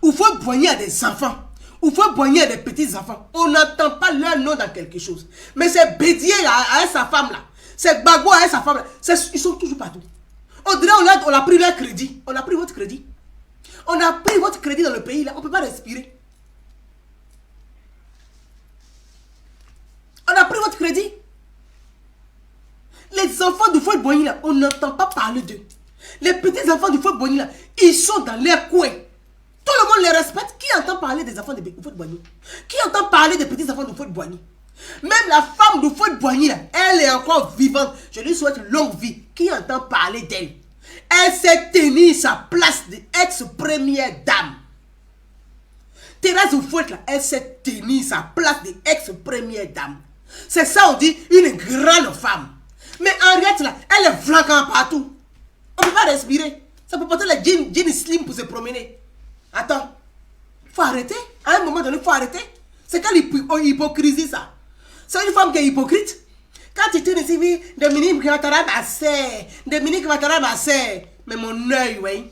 Il faut boigner à des enfants. Il faut boigner à des petits-enfants. On n'entend pas leur nom dans quelque chose. Mais c'est Bédier à sa femme, là. C'est Bagbo à sa femme, là. Ils sont toujours partout. On dirait on a pris leur crédit. On a pris votre crédit. On a pris votre crédit dans le pays, là. On ne peut pas respirer. On a pris votre crédit. Les enfants du Fouet Boigny là, on n'entend pas parler d'eux. Les petits enfants du Fouet Boigny là, ils sont dans leur coin. Tout le monde les respecte. Qui entend parler des enfants du Fouet Boigny? Qui entend parler des petits enfants du Fouet Boigny? Même la femme du Fouet Boigny là, elle est encore vivante. Je lui souhaite une longue vie. Qui entend parler d'elle? Elle s'est tenue sa place d'ex-première dame. Thérèse Fouet là, elle s'est tenue sa place d'ex-première dame. C'est ça on dit une grande femme. Mais Henriette là, elle est flanquante partout. On ne peut pas respirer. Ça peut porter la jean slim pour se promener. Attends. Il faut arrêter. À un moment donné, il faut arrêter. C'est quelle hypocrisie ça? C'est une femme qui est hypocrite. Quand tu te dis, Dominique Matara Bassé, Dominique Matara Bassé, mais mon œil, oui.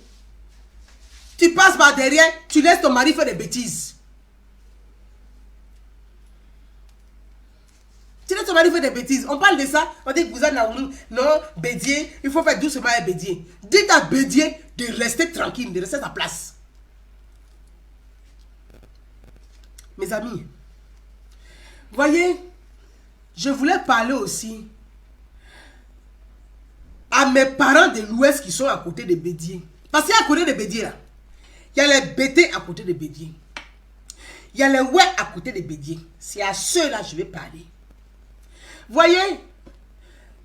Tu passes par derrière, tu laisses ton mari faire des bêtises. Tu laisses ton mari faire des bêtises. On parle de ça, on dit que vous êtes là, non, Bédier, il faut faire doucement à Bédier. Dites à Bédier de rester tranquille, de rester à sa place. Mes amis, voyez, je voulais parler aussi à mes parents de l'Ouest qui sont à côté de Bédier. Parce qu'à côté de Bédier, là, il y a les Bété à côté de Bédier. Il y a les ouais à côté de Bédier. C'est à ceux-là que je vais parler. Voyez,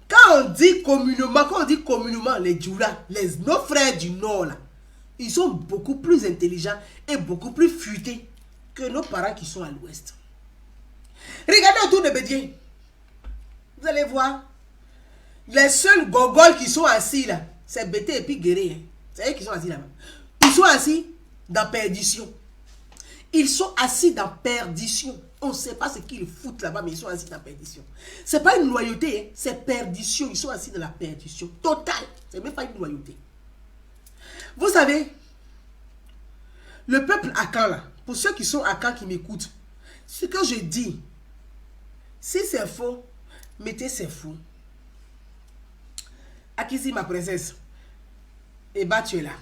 quand on dit communément, les Djoula, nos frères du Nord, là, ils sont beaucoup plus intelligents et beaucoup plus futés que nos parents qui sont à l'Ouest. Regardez autour de Bédier. Vous allez voir. Les seuls gogols qui sont assis là, c'est Bété et puis Guéré. C'est eux qui sont assis là-bas. Ils sont assis dans perdition. Ils sont assis dans perdition. On ne sait pas ce qu'ils foutent là-bas, mais ils sont assis dans perdition. Ce n'est pas une loyauté, hein, c'est perdition. Ils sont assis dans la perdition totale. Ce n'est même pas une loyauté. Vous savez, le peuple Akan là, pour ceux qui sont Akan qui m'écoutent, ce que je dis, si c'est faux, mettez c'est faux. Akisi, ma princesse, et bah tu es là.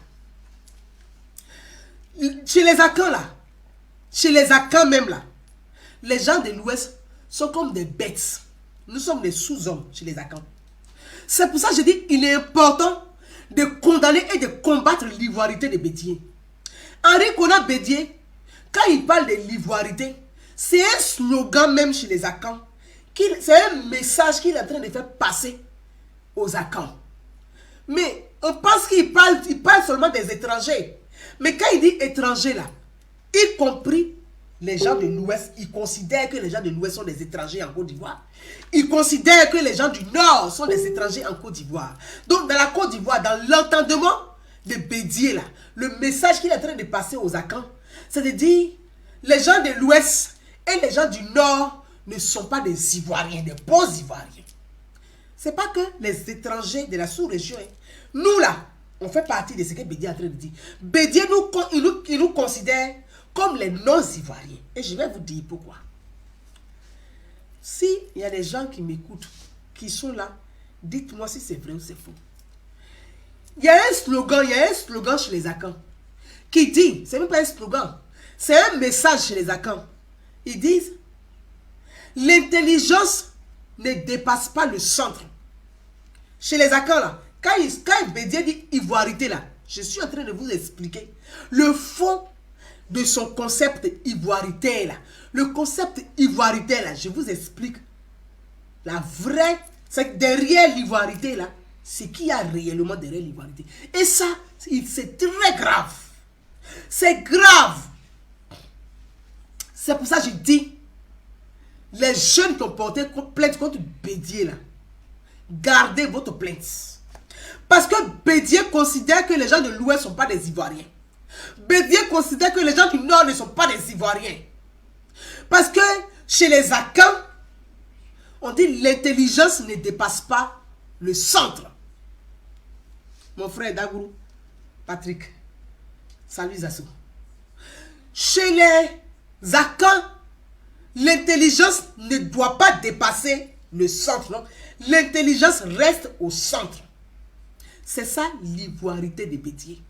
Chez les Akans là, chez les Akans même là, les gens de l'Ouest sont comme des bêtes. Nous sommes des sous-hommes chez les Akans. C'est pour ça que je dis qu'il est important de condamner et de combattre l'ivoirité de Bédié. Henri Konan Bédié, quand il parle de l'ivoirité, c'est un slogan même chez les Akans. C'est un message qu'il est en train de faire passer aux Akans. Mais on pense qu'il parle seulement des étrangers. Mais quand il dit étrangers là, y compris les gens de l'Ouest, ils considèrent que les gens de l'Ouest sont des étrangers en Côte d'Ivoire. Ils considèrent que les gens du Nord sont des étrangers en Côte d'Ivoire. Donc dans la Côte d'Ivoire, dans l'entendement de Bédié là, le message qu'il est en train de passer aux Akans, c'est de dire les gens de l'Ouest et les gens du Nord ne sont pas des Ivoiriens, des beaux Ivoiriens. C'est pas que les étrangers de la sous-région, hein. Nous là, on fait partie de ce que Bédié est en train de dire. Bédié il nous considère comme les non-Ivoiriens. Et je vais vous dire pourquoi. Si il y a des gens qui m'écoutent, qui sont là, dites-moi si c'est vrai ou c'est faux. Il y a un slogan chez les Akans qui dit, c'est même pas un slogan, c'est un message chez les Akans. Ils disent, l'intelligence ne dépasse pas le centre. Chez les Akans là, quand Bédié dit ivoirité là, je suis en train de vous expliquer le fond de son concept ivoirité là. Le concept ivoirité là, je vous explique la vraie, c'est que derrière l'ivoirité là, c'est qu'il y a réellement derrière l'ivoirité. Et ça, c'est très grave. C'est grave. C'est pour ça que je dis, les jeunes qui ont porté plainte contre Bédié là, gardez votre plainte. Parce que Bédié considère que les gens de l'Ouest ne sont pas des Ivoiriens. Bédié considère que les gens du Nord ne sont pas des Ivoiriens. Parce que chez les Akans, on dit l'intelligence ne dépasse pas le centre. Mon frère Dagourou, Patrick, salut Zassou. Chez les Akans, l'intelligence ne doit pas dépasser le centre. L'intelligence reste au centre. C'est ça l'ivoirité de Bédié.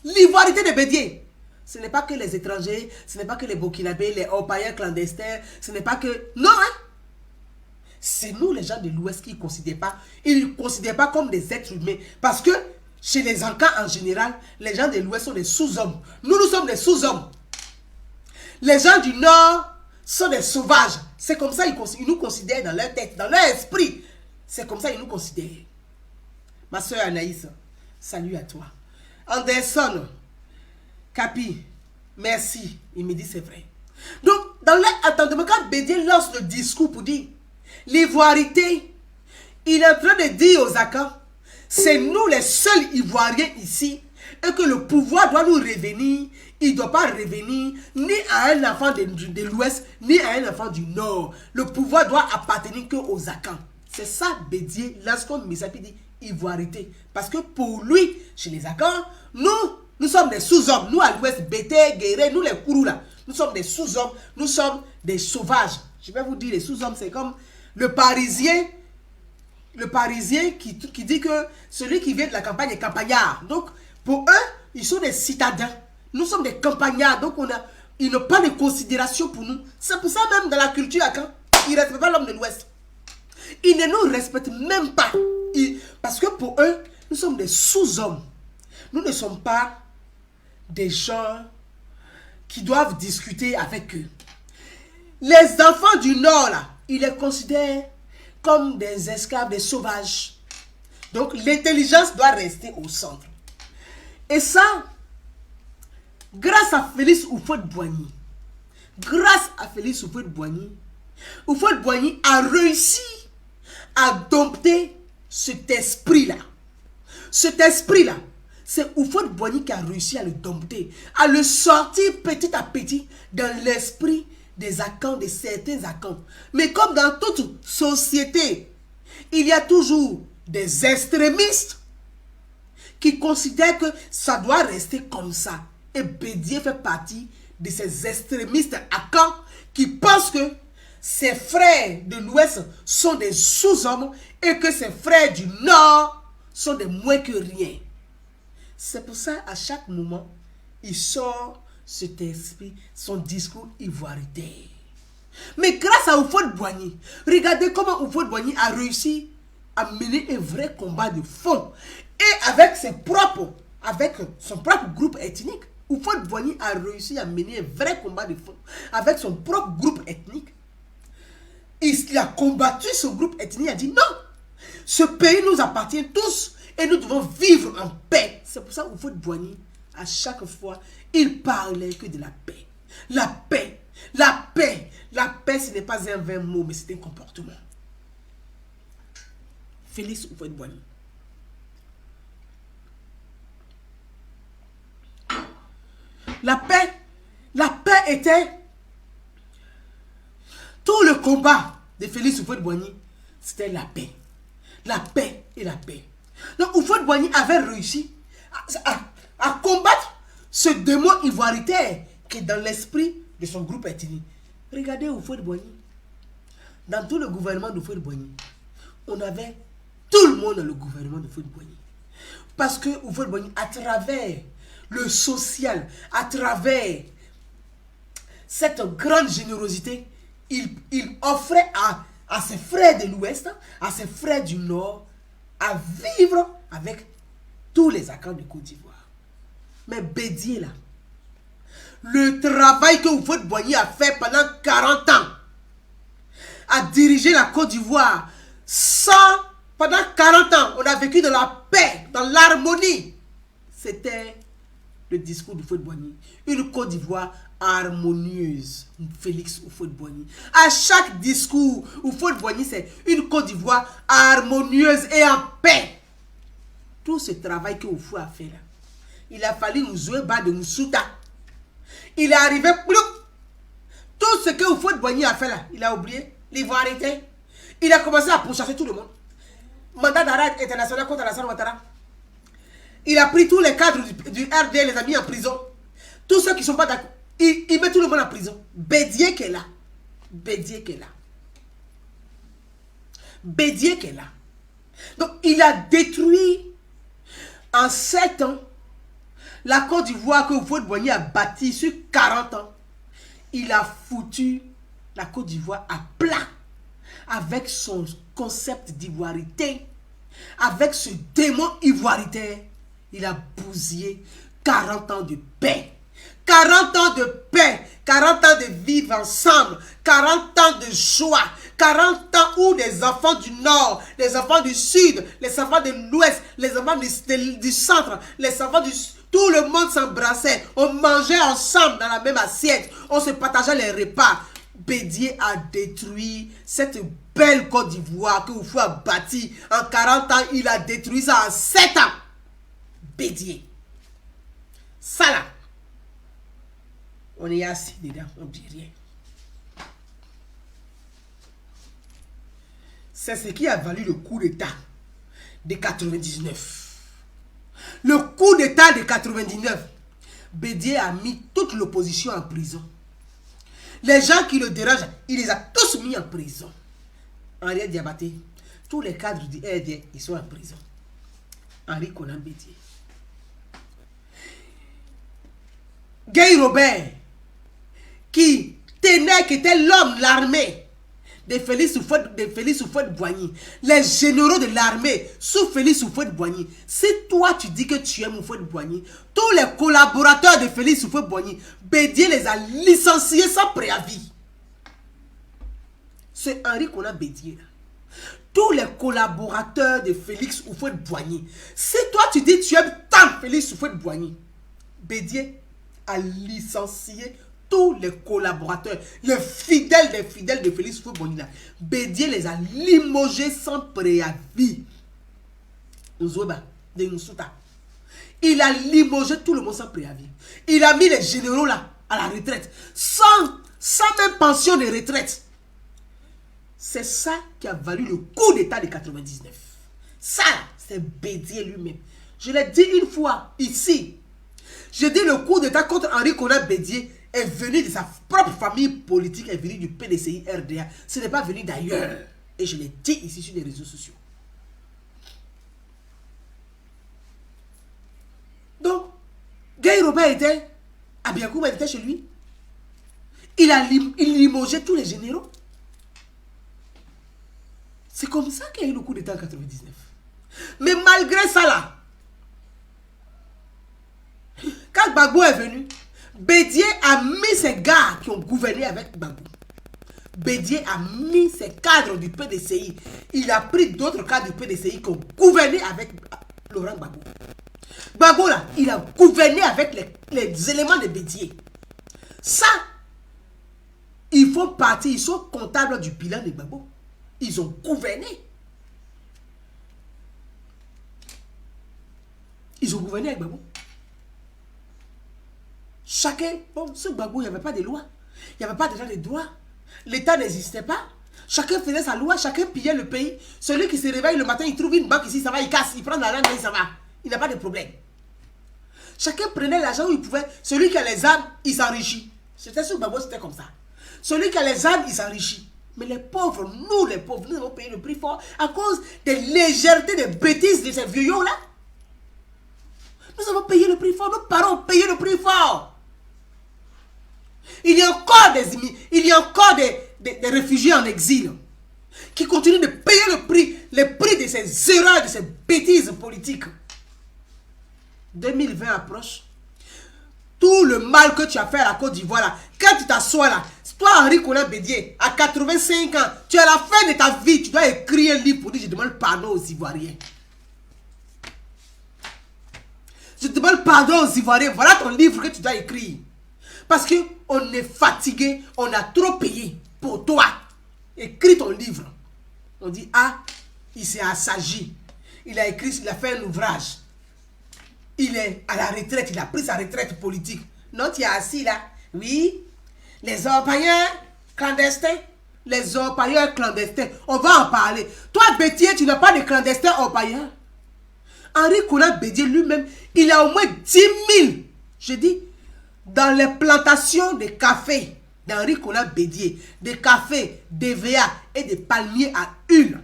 L'ivoirité de Bédié, ce n'est pas que les étrangers, ce n'est pas que les Burkinabés, les orpailleurs clandestins, ce n'est pas que... Non, hein? C'est nous les gens de l'Ouest qui ne considèrent pas. Ils ne considèrent pas comme des êtres humains. Parce que chez les Ankans en général, les gens de l'Ouest sont des sous-hommes. Nous sommes des sous-hommes. Les gens du Nord sont des sauvages. C'est comme ça qu'ils nous considèrent dans leur tête, dans leur esprit. C'est comme ça qu'ils nous considèrent. Ma soeur Anaïs, salut à toi. Anderson, Capi, merci. Il me dit c'est vrai. Donc, dans l'entendement, quand Bédié lance le discours pour dire l'ivoirité, il est en train de dire aux Akans, c'est nous les seuls Ivoiriens ici, et que le pouvoir doit nous revenir. Il ne doit pas revenir ni à un enfant de l'Ouest, ni à un enfant du Nord. Le pouvoir doit appartenir qu'aux Akans. C'est ça, Bédié, lorsqu'on me dit ivoirité. Parce que pour lui, chez les Akans, nous sommes des sous-hommes. Nous, à l'Ouest, Bété, Guéré, nous les Kourou là, nous sommes des sous-hommes, nous sommes des sauvages. Je vais vous dire, les sous-hommes, c'est comme le Parisien qui dit que celui qui vient de la campagne est campagnard. Donc, pour eux, ils sont des citadins. Nous sommes des campagnards. Donc, ils n'ont pas de considération pour nous. C'est pour ça même dans la culture Akan, ils ne respectent pas l'homme de l'Ouest. Ils ne nous respectent même pas. Parce que pour eux, nous sommes des sous-hommes. Nous ne sommes pas des gens qui doivent discuter avec eux. Les enfants du Nord, là, ils les considèrent comme des esclaves, des sauvages. Donc, l'intelligence doit rester au centre. Et ça, grâce à Félix Houphouët-Boigny, Houphouët-Boigny a réussi à dompter cet esprit-là. Cet esprit-là, c'est Houphouët-Boigny qui a réussi à le dompter, à le sortir petit à petit dans l'esprit des accounts, de certains accounts. Mais comme dans toute société, il y a toujours des extrémistes qui considèrent que ça doit rester comme ça. Et Bédié fait partie de ces extrémistes accounts qui pensent que ses frères de l'Ouest sont des sous-hommes et que ses frères du Nord sont des moins que rien. C'est pour ça, à chaque moment, il sort cet esprit, son discours ivoiritaire. Mais grâce à Houphouët-Boigny, regardez comment Houphouët-Boigny a réussi à mener un vrai combat de fond. Et avec son propre groupe ethnique, Houphouët-Boigny a réussi à mener un vrai combat de fond avec son propre groupe ethnique. Il a combattu ce groupe ethnique, il a dit non, ce pays nous appartient tous et nous devons vivre en paix. C'est pour ça que Houphouët-Boigny, à chaque fois, il parlait que de la paix. La paix, la paix, la paix, ce n'est pas un vain mot, mais c'est un comportement. Félix Houphouët-Boigny. La paix était tout le combat de Félix Houphouët-Boigny, c'était la paix. La paix et la paix. Donc Houphouët-Boigny avait réussi à combattre ce démon ivoiritaire qui est dans l'esprit de son groupe ethnique. Regardez Houphouët-Boigny. Dans tout le gouvernement de Houphouët-Boigny, on avait tout le monde dans le gouvernement de Houphouët-Boigny. Parce que Houphouët-Boigny, à travers le social, à travers cette grande générosité, il offrait à ses frères de l'Ouest, à ses frères du Nord, à vivre avec tous les accords de Côte d'Ivoire. Mais Bédié là, le travail que Houphouët-Boigny a fait pendant 40 ans, à diriger la Côte d'Ivoire, pendant 40 ans, on a vécu dans la paix, dans l'harmonie. C'était le discours d'Houphouët-Boigny. Une Côte d'Ivoire harmonieuse. Félix Houphouët-Boigny. À chaque discours, Houphouët-Boigny, c'est une Côte d'Ivoire harmonieuse et en paix. Tout ce travail que Houphouët a fait là, il a fallu nous jouer bas de Moussouta. Il est arrivé, tout ce que Houphouët-Boigny a fait là, il a oublié. L'ivoirité. Il a commencé à pourchasser tout le monde. Mandat d'arrêt international contre Alassane Ouattara. Il a pris tous les cadres du RD, les a mis en prison. Tous ceux qui ne sont pas d'accord, il met tout le monde en prison. Bédié qui est là. Bédié qui est là. Bédié qui est là. Donc il a détruit en 7 ans la Côte d'Ivoire que Houphouët-Boigny a bâtie sur 40 ans. Il a foutu la Côte d'Ivoire à plat avec son concept d'ivoirité, avec ce démon ivoiritaire. Il a bousillé 40 ans de paix. 40 ans de paix, 40 ans de vivre ensemble, 40 ans de joie, 40 ans où les enfants du Nord, les enfants du Sud, les enfants de l'Ouest, les enfants du Centre, les enfants du... Tout le monde s'embrassait, on mangeait ensemble dans la même assiette, on se partageait les repas. Bédié a détruit cette belle Côte d'Ivoire que Houphouët a bâtie. En 40 ans, il a détruit ça en 7 ans. Bédié. Ça là, on est assis dedans, on ne dit rien. C'est ce qui a valu le coup d'État de 99. Le coup d'État de 99, Bédié a mis toute l'opposition en prison. Les gens qui le dérangent, il les a tous mis en prison. Henri Diabaté, tous les cadres du RD, ils sont en prison. Henri Konan Bédié. Guy Robert, qui était l'homme, l'armée de Félix Houphouët-Boigny, les généraux de l'armée sous Félix Houphouët-Boigny. Si toi tu dis que tu aimes Houphouët-Boigny, tous les collaborateurs de Félix Houphouët-Boigny, Bédié les a licenciés sans préavis. C'est Henri Konan Bédié. Tous les collaborateurs de Félix Houphouët-Boigny. Si toi tu dis que tu aimes tant Félix Houphouët-Boigny, Bédié a licencié tous les collaborateurs, les fidèles des fidèles de Félix Houphouët-Boigny. Bédié les a limogés sans préavis. Nzoueba, de Moussouta. Il a limogé tout le monde sans préavis. Il a mis les généraux là à la retraite. Sans même pension de retraite. C'est ça qui a valu le coup d'état de 99. Ça, c'est Bédié lui-même. Je l'ai dit une fois ici. Je dis le coup d'état contre Henri Konan Bédié est venu de sa propre famille politique, est venu du PDCI RDA. Ce n'est pas venu d'ailleurs. Et je l'ai dit ici sur les réseaux sociaux. Donc, Guy Robert était à Biakouma, il était chez lui. Il limogeait tous les généraux. C'est comme ça qu'il y a eu le coup d'état en 99. Mais malgré ça là, quand Gbagbo est venu, Bédié a mis ses gars qui ont gouverné avec Gbagbo. Bédié a mis ses cadres du PDCI. Il a pris d'autres cadres du PDCI qui ont gouverné avec Laurent Gbagbo. Gbagbo là, il a gouverné avec les éléments de Bédié. Ça, ils font partie, ils sont comptables du bilan de Gbagbo. Ils ont gouverné. Ils ont gouverné avec Gbagbo. Chacun, bon, ce Gbagbo, il n'y avait pas de loi. Il n'y avait pas déjà de droits. L'État n'existait pas. Chacun faisait sa loi, chacun pillait le pays. Celui qui se réveille le matin, il trouve une banque ici, ça va, il casse, il prend la langue, ça va. Il n'a pas de problème. Chacun prenait l'argent où il pouvait. Celui qui a les armes, il s'enrichit. C'était sur Gbagbo, c'était comme ça. Celui qui a les armes, il s'enrichit. Mais les pauvres, nous les pauvres, nous avons payé le prix fort à cause des légèretés, des bêtises de ces vieux-là. Nous avons payé le prix fort, nos parents ont payé le prix fort. Il y a encore des réfugiés en exil qui continuent de payer le prix de ces erreurs, de ces bêtises politiques. 2020 approche. Tout le mal que tu as fait à la Côte d'Ivoire là, quand tu t'assois là, toi Henri Konan Bédié, à 85 ans, tu es à la fin de ta vie, tu dois écrire un livre pour dire je demande pardon aux Ivoiriens. Je demande pardon aux Ivoiriens, voilà ton livre que tu dois écrire. Parce qu'on est fatigué, on a trop payé pour toi. Écris ton livre. On dit, ah, il s'est assagi. Il a écrit, il a fait un ouvrage. Il est à la retraite, il a pris sa retraite politique. Non, tu es assis là. Oui, les orpailleurs clandestins. Les orpailleurs clandestins. On va en parler. Toi, Bédié, tu n'as pas de clandestins orpailleurs. Henri Konan Bédié lui-même, il a au moins 10 000. Je dis, dans les plantations de café d'Henri Konan Bédié, des cafés, d'EVA et des palmiers à huile.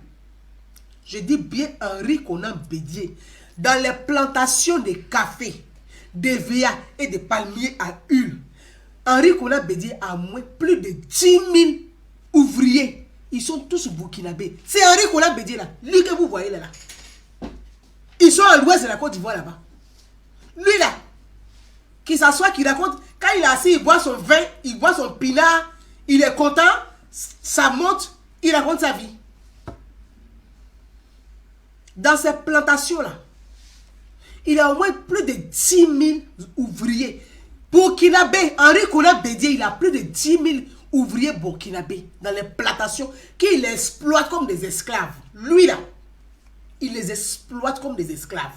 Je dis bien Henri Konan Bédié. Dans les plantations de café, d'EVA et des palmiers à huile, Henri Konan Bédié a au moins plus de 10 000 ouvriers. Ils sont tous burkinabés. C'est Henri Konan Bédié là. Lui que vous voyez là. Ils sont à l'ouest de la Côte d'Ivoire là-bas. Lui là, qui s'assoit, qui raconte, quand il est assis, il boit son vin, il boit son pinard, il est content, ça monte, il raconte sa vie. Dans ces plantations-là, il a au moins plus de 10 000 ouvriers. Burkinabé, Henri Konan Bédié, il a plus de 10 000 ouvriers burkinabés dans les plantations qu'il exploite comme des esclaves. Lui là, il les exploite comme des esclaves.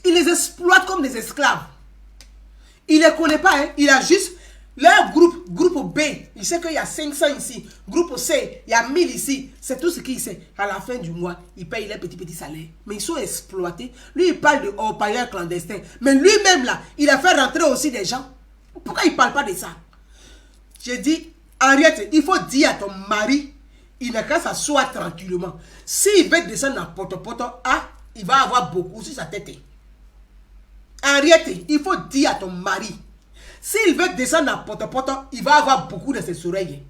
Il les exploite comme des esclaves. Il ne les connaît pas, hein? Il a juste leur groupe B. Il sait qu'il y a 500 ici. Groupe C, il y a 1000 ici. C'est tout ce qu'il sait. À la fin du mois, il paye les petits salaires. Mais ils sont exploités. Lui, il parle de orpailleurs clandestins. Mais lui-même, là, il a fait rentrer aussi des gens. Pourquoi il ne parle pas de ça? J'ai dit, Henriette, il faut dire à ton mari, il n'a qu'à s'asseoir tranquillement. S'il veut descendre en poto-poto, ah, il va avoir beaucoup sur sa tête. Henriette, il faut dire à ton mari, s'il veut descendre en poto-poto, il va avoir beaucoup de ses oreilles.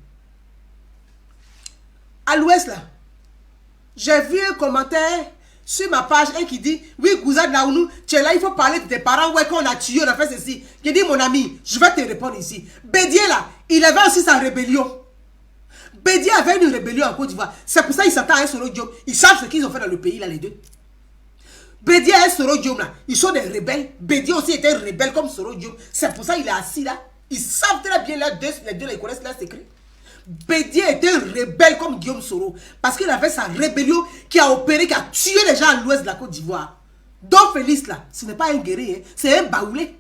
À l'ouest là, j'ai vu un commentaire sur ma page qui dit, oui, Gouza Naounou, tu es là, il faut parler de tes parents, ouais, qu'on a tué, on a fait ceci. J'ai dit, mon ami, je vais te répondre ici. Bédié là, il avait aussi sa rébellion. Bédié avait une rébellion en Côte d'Ivoire. C'est pour ça qu'il s'entend à Soro Diop. Ils savent ce qu'ils ont fait dans le pays là, les deux. Bédié et Soro Diop là, ils sont des rebelles. Bédié aussi était rebelle comme Soro Diop. C'est pour ça qu'il est assis là. Ils savent très bien les deux, ils connaissent leurs secrets. Bédier était rebelle comme Guillaume Soro. Parce qu'il avait sa rébellion qui a opéré, qui a tué les gens à l'ouest de la Côte d'Ivoire. Don Félix là, ce n'est pas un guerrier, hein, c'est un baoulé.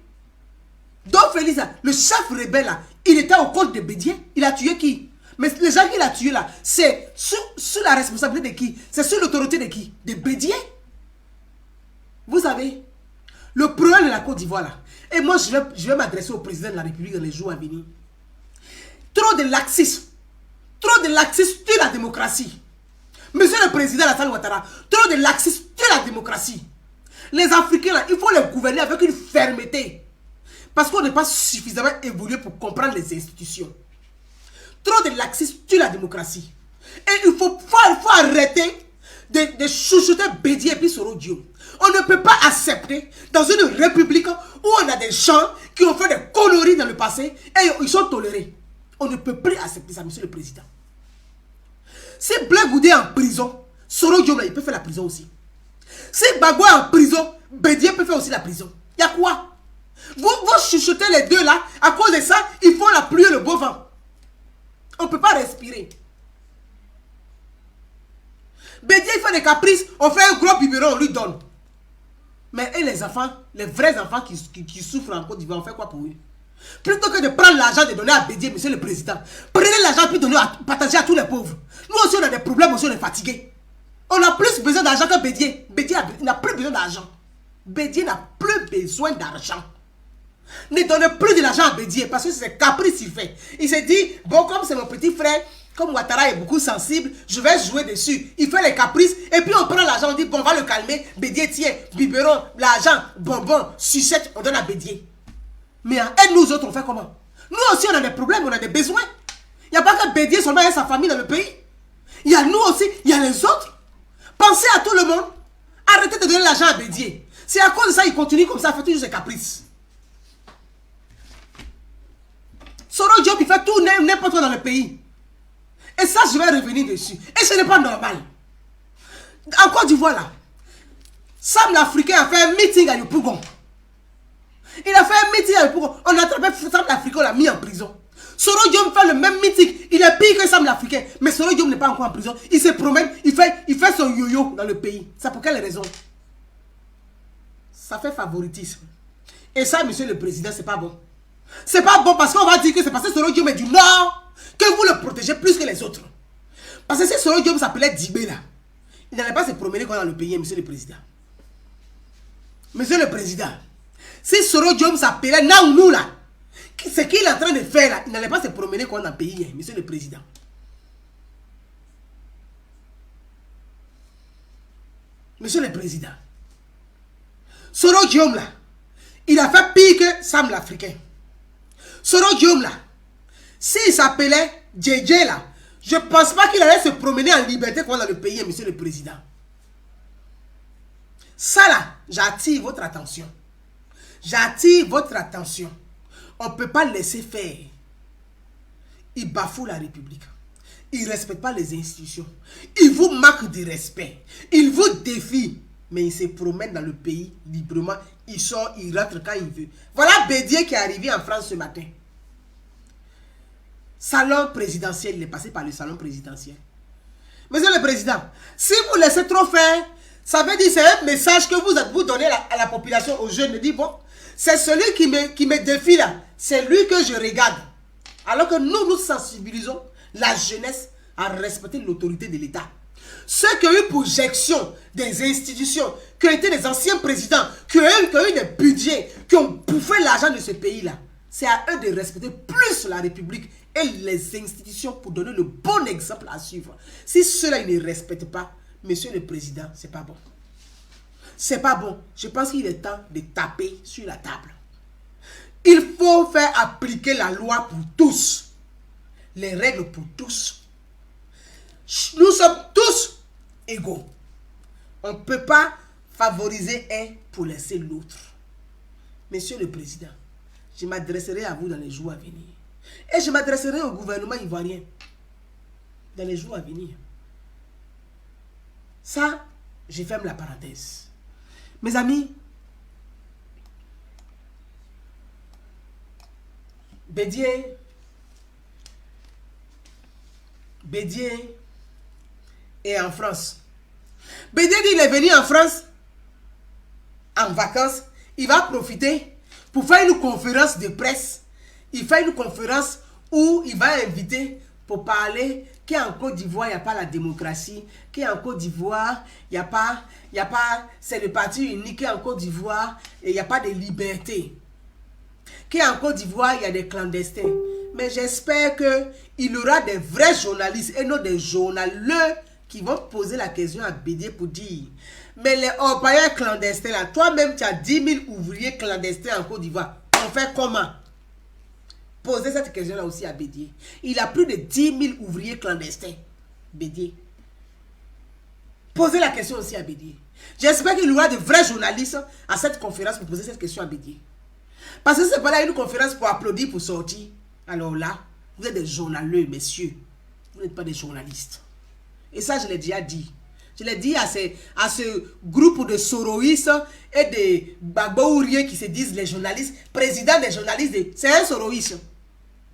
Don Félix là, le chef rebelle là, il était au compte de Bédier. Il a tué qui? Mais les gens qu'il a tués là, c'est sous la responsabilité de qui? C'est sous l'autorité de qui? De Bédier. Vous savez, le problème de la Côte d'Ivoire là, et moi je vais m'adresser au président de la République dans les jours à venir. Trop de laxisme tue la démocratie. Monsieur le président Alassane Ouattara, trop de laxisme tue la démocratie. Les Africains là, il faut les gouverner avec une fermeté. Parce qu'on n'est pas suffisamment évolué pour comprendre les institutions. Trop de laxisme tue la démocratie. Et il faut arrêter de chouchouter Bédier et puis Soro Diom. On ne peut pas accepter dans une république où on a des gens qui ont fait des conneries dans le passé et ils sont tolérés. On ne peut plus accepter ça, monsieur le président. Si Blé Goudé est en prison, Soro Diom, il peut faire la prison aussi. Si Bagbo est en prison, Bédier peut faire aussi la prison. Il y a quoi? Vous chuchotez les deux là, à cause de ça, ils font la pluie et le beau vent. On ne peut pas respirer. Bédier, il fait des caprices, on fait un gros biberon, on lui donne. Mais et les enfants, les vrais enfants qui souffrent en Côte d'Ivoire, on fait quoi pour eux? Plutôt que de prendre l'argent de donner à Bédier, monsieur le président, prenez l'argent puis partagez à tous les pauvres. Nous aussi on a des problèmes, aussi on est fatigués. On a plus besoin d'argent que Bédier. Bédier n'a plus besoin d'argent. Bédier n'a plus besoin d'argent. Ne donnez plus de l'argent à Bédier parce que c'est caprice qu'il fait. Il s'est dit, bon comme c'est mon petit frère, comme Ouattara est beaucoup sensible, je vais jouer dessus. Il fait les caprices et puis on prend l'argent, on dit bon on va le calmer. Bédier tiens, biberon, l'argent, bonbon, sucette, on donne à Bédier. Mais et nous autres on fait comment? Nous aussi on a des problèmes, on a des besoins. Il n'y a pas que Bédier seulement et sa famille dans le pays. Il y a nous aussi, il y a les autres. Pensez à tout le monde. Arrêtez de donner l'argent à Bédier. C'est à cause de ça il continue comme ça, il fait toujours ses caprices. Soro Diom il fait tout n'importe quoi dans le pays. Et ça je vais revenir dessus. Et ce n'est pas normal. En Côte d'Ivoire là, Sam l'Africain a fait un meeting à Yopougon. Il a fait un meeting à Yopougon. On a attrapé Sam l'Africain, on l'a mis en prison. Soro Diom fait le même meeting. Il est pire que Sam l'Africain. Mais Soro Diom n'est pas encore en prison. Il se promène, il fait son yo-yo dans le pays. C'est pour quelle raison? Ça fait favoritisme. Et ça, monsieur le président, c'est pas bon. C'est pas bon parce qu'on va dire que c'est parce que Soro Diom est du Nord que vous le protégez plus que les autres. Parce que si Soro Diom s'appelait Dibé là, il n'allait pas se promener dans le pays, monsieur le président. Monsieur le président, si Soro Diom s'appelait Naounou là, ce qu'il est en train de faire là, il n'allait pas se promener dans le pays, monsieur le président. Monsieur le président, Soro Diom là, il a fait pire que Sam l'Africain. Soro Diom là, s'il s'appelait JJ là, je ne pense pas qu'il allait se promener en liberté dans le pays, monsieur le président. Ça là, j'attire votre attention. J'attire votre attention. On ne peut pas laisser faire. Il bafoue la République. Il ne respecte pas les institutions. Il vous manque de respect. Il vous défie. Mais il se promène dans le pays librement. Il sort, il rentre quand il veut. Voilà Bédier qui est arrivé en France ce matin. Salon présidentiel. Il est passé par le salon présidentiel. Monsieur le président, si vous laissez trop faire, ça veut dire que c'est un message que vous donnez à la population, aux jeunes. Dit bon, c'est celui qui me défie là. C'est lui que je regarde. Alors que nous sensibilisons la jeunesse à respecter l'autorité de l'État. Ceux qui ont eu projection des institutions, qui ont été des anciens présidents, qui ont eu des budgets, qui ont bouffé l'argent de ce pays-là, c'est à eux de respecter plus la République et les institutions pour donner le bon exemple à suivre. Si ceux-là ne respectent pas, monsieur le président, c'est pas bon. C'est pas bon. Je pense qu'il est temps de taper sur la table. Il faut faire appliquer la loi pour tous. Les règles pour tous. Nous sommes tous égaux. On ne peut pas favoriser un pour laisser l'autre. Monsieur le président, je m'adresserai à vous dans les jours à venir. Et je m'adresserai au gouvernement ivoirien dans les jours à venir. Ça, je ferme la parenthèse. Mes amis, Bédier Bédié est en France. Bédié dit il est venu en France en vacances. Il va profiter pour faire une conférence de presse. Il fait une conférence où il va inviter pour parler qu'en Côte d'Ivoire, il n'y a pas la démocratie, qu'en Côte d'Ivoire, il n'y a pas, c'est le parti unique, qu'en Côte d'Ivoire, il n'y a pas de liberté. Qu'en Côte d'Ivoire, il y a des clandestins. Mais j'espère qu'il y aura des vrais journalistes et non des journaleux qui vont poser la question à Bédié pour dire, mais les orpailleurs clandestins là, toi-même tu as 10 000 ouvriers clandestins en Côte d'Ivoire, on fait comment? Posez cette question là aussi à Bédié. Il a plus de 10 000 ouvriers clandestins, Bédié. Posez la question aussi à Bédié. J'espère qu'il y aura de vrais journalistes à cette conférence pour poser cette question à Bédié. Parce que c'est pas là une conférence pour applaudir, pour sortir. Alors là, vous êtes des journaleux, messieurs. Vous n'êtes pas des journalistes. Et ça, je l'ai déjà dit. Je l'ai dit à ce groupe de soroïstes et de babaouriens qui se disent les journalistes, président des journalistes. C'est un soroïste.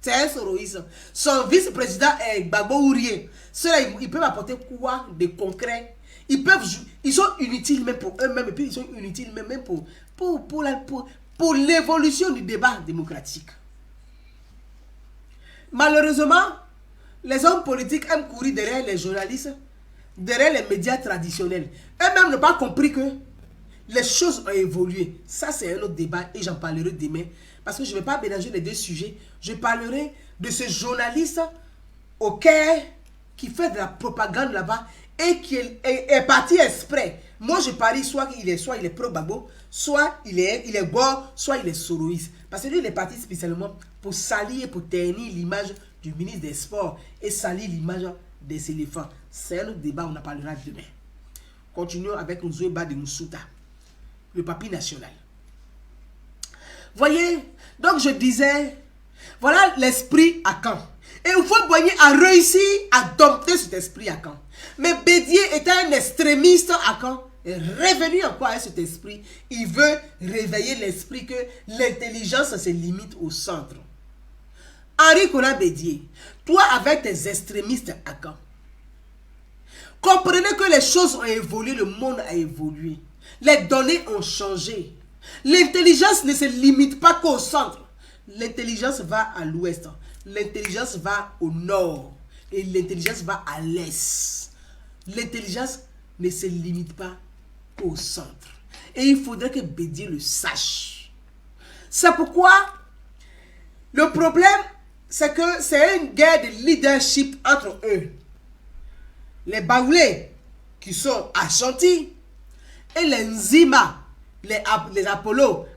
C'est un soroïste. Son vice-président est babaourien. Ceux-là, ils peuvent apporter quoi de concret? Ils sont inutiles même pour eux-mêmes et puis ils sont inutiles même pour l'évolution du débat démocratique. Malheureusement, les hommes politiques aiment courir derrière les journalistes, derrière les médias traditionnels. Eux-mêmes n'ont pas compris que les choses ont évolué. Ça, c'est un autre débat et j'en parlerai demain. Parce que je ne vais pas mélanger les deux sujets. Je parlerai de ce journaliste au Caire qui fait de la propagande là-bas et qui est parti exprès. Moi, je parie soit il est pro-Gbagbo, soit il est Gore, soit il est soroïste. Parce que lui, il est parti spécialement pour salir et pour ternir l'image du ministre des Sports et salir l'image des éléphants. C'est un autre débat, on en parlera demain. Continuons avec Nzoeba de Moussouta, le papier national. Voyez, donc je disais, voilà l'esprit à Caen. Et il faut Boigny a réussi à dompter cet esprit à Caen. Mais Bédié était un extrémiste à Caen. Est revenu encore à cet esprit. Il veut réveiller l'esprit que l'intelligence se limite au centre. Henri Konan Bédié, toi avec tes extrémistes à Caen, comprenez que les choses ont évolué, le monde a évolué. Les données ont changé. L'intelligence ne se limite pas qu'au centre. L'intelligence va à l'ouest. L'intelligence va au nord. Et l'intelligence va à l'est. L'intelligence ne se limite pas au centre. Et il faudrait que Bédié le sache. C'est pourquoi le problème, c'est que c'est une guerre de leadership entre eux. Les Baoulés qui sont à Chantilly et les Nzima, les Apollo,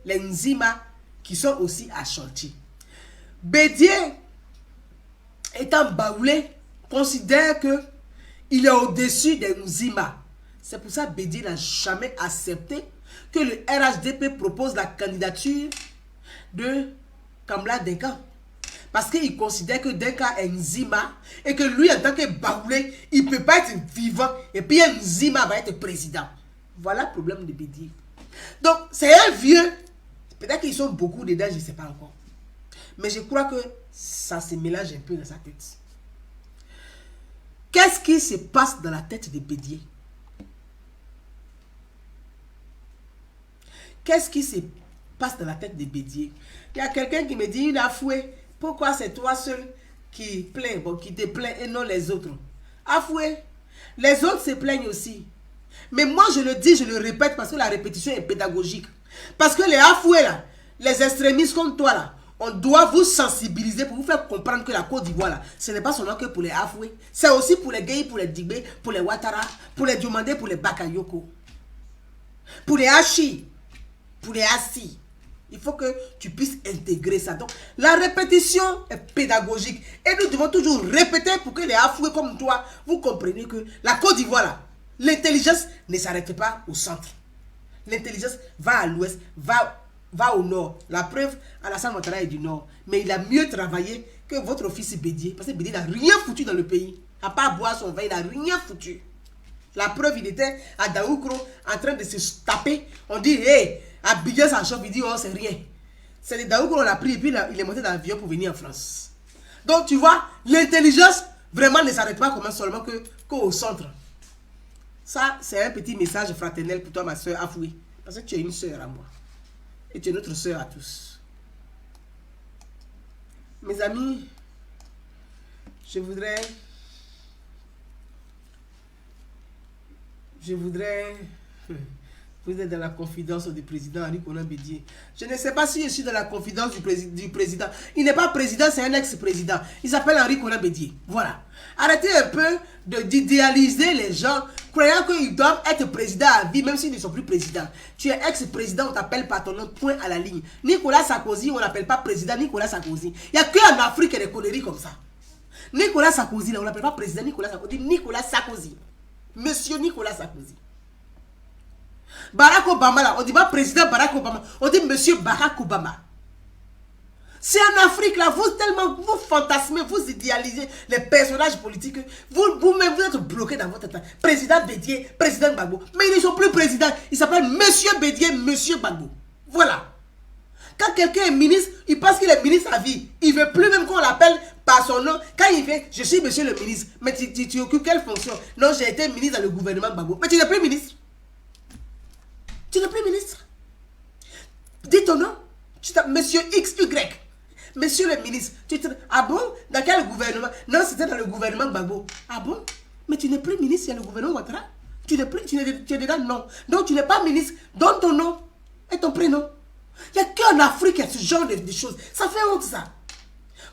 les Nzima qui sont aussi à Chantilly. Bédié, étant Baoulé, considère que il est au-dessus des Nzima. C'est pour ça que Bédié n'a jamais accepté que le RHDP propose la candidature de Kamla Denka. Parce qu'il considère que Denka est Nzima et que lui, en tant que Baoulé, il ne peut pas être vivant et puis Nzima va être président. Voilà le problème de Bédié. Donc, c'est un vieux. Peut-être qu'ils sont beaucoup dedans, je ne sais pas encore. Mais je crois que ça se mélange un peu dans sa tête. Qu'est-ce qui se passe dans la tête de Bédié? Qu'est-ce qui se passe dans la tête de Bédié? Il y a quelqu'un qui me dit, il a foué. Pourquoi c'est toi seul qui plaint, qui te plaint et non les autres? Afoué, les autres se plaignent aussi. Mais moi je le dis, je le répète parce que la répétition est pédagogique. Parce que les afoués là, les extrémistes comme toi là, on doit vous sensibiliser pour vous faire comprendre que la Côte d'Ivoire là, ce n'est pas seulement que pour les afoués. C'est aussi pour les gays, pour les Digbé, pour les Ouattara, pour les Diomandé, pour les Bakayoko. Pour les Hachi, pour les Assi. Il faut que tu puisses intégrer ça. Donc, la répétition est pédagogique. Et nous devons toujours répéter pour que les Afoués comme toi, vous compreniez que la Côte d'Ivoire, là, l'intelligence ne s'arrête pas au centre. L'intelligence va à l'ouest, va au nord. La preuve, Alassane Ouattara est du nord. Mais il a mieux travaillé que votre fils Bédié. Parce que Bédié n'a rien foutu dans le pays. À part boire son vin, il n'a rien foutu. La preuve, il était à Daoukro en train de se taper. On dit, hé, habillé sa chauffe, il dit, oh, c'est rien. C'est les Daoukro, on l'a pris et puis il est monté dans l'avion pour venir en France. Donc, tu vois, l'intelligence vraiment ne s'arrête pas comme seulement qu'au centre. Ça, c'est un petit message fraternel pour toi, ma soeur Afoui. Parce que tu es une soeur à moi. Et tu es notre soeur à tous. Mes amis, je voudrais vous êtes dans la confidence du président Henri Konan Bédié. Je ne sais pas si je suis dans la confidence du président. Il n'est pas président, c'est un ex-président. Il s'appelle Henri Konan Bédié. Voilà. Arrêtez un peu d'idéaliser les gens, croyant qu'ils doivent être présidents à vie, même s'ils ne sont plus présidents. Tu es ex-président, on t'appelle par ton nom, point à la ligne. Nicolas Sarkozy, on l'appelle pas président Nicolas Sarkozy. Il n'y a qu'en Afrique des conneries comme ça. Nicolas Sarkozy, là, on l'appelle pas président Nicolas Sarkozy, Nicolas Sarkozy. Monsieur Nicolas Sarkozy. Barack Obama, là, on dit pas président Barack Obama, on dit monsieur Barack Obama. C'est en Afrique, là, vous fantasmez, vous idéalisez les personnages politiques, vous-même, vous êtes bloqués dans votre état. Président Bédié, président Gbagbo. Mais ils ne sont plus présidents, ils s'appellent monsieur Bédié, monsieur Gbagbo. Voilà. Quand quelqu'un est ministre, il pense qu'il est ministre à vie. Il ne veut plus même qu'on l'appelle par son nom. Quand il fait, je suis monsieur le ministre, mais tu occupes quelle fonction? Non, j'ai été ministre dans le gouvernement Gbagbo. Mais tu n'es plus ministre. Tu n'es plus ministre. Dis ton nom. Monsieur XY. Monsieur le ministre. Ah bon? Dans quel gouvernement? Non, c'était dans le gouvernement Gbagbo. Ah bon? Mais tu n'es plus ministre, il y a le gouvernement Ouattara. Tu es dedans? Non. Donc tu n'es pas ministre. Donne ton nom et ton prénom. Il n'y a qu'en Afrique, il y a ce genre de choses. Ça fait honte, ça.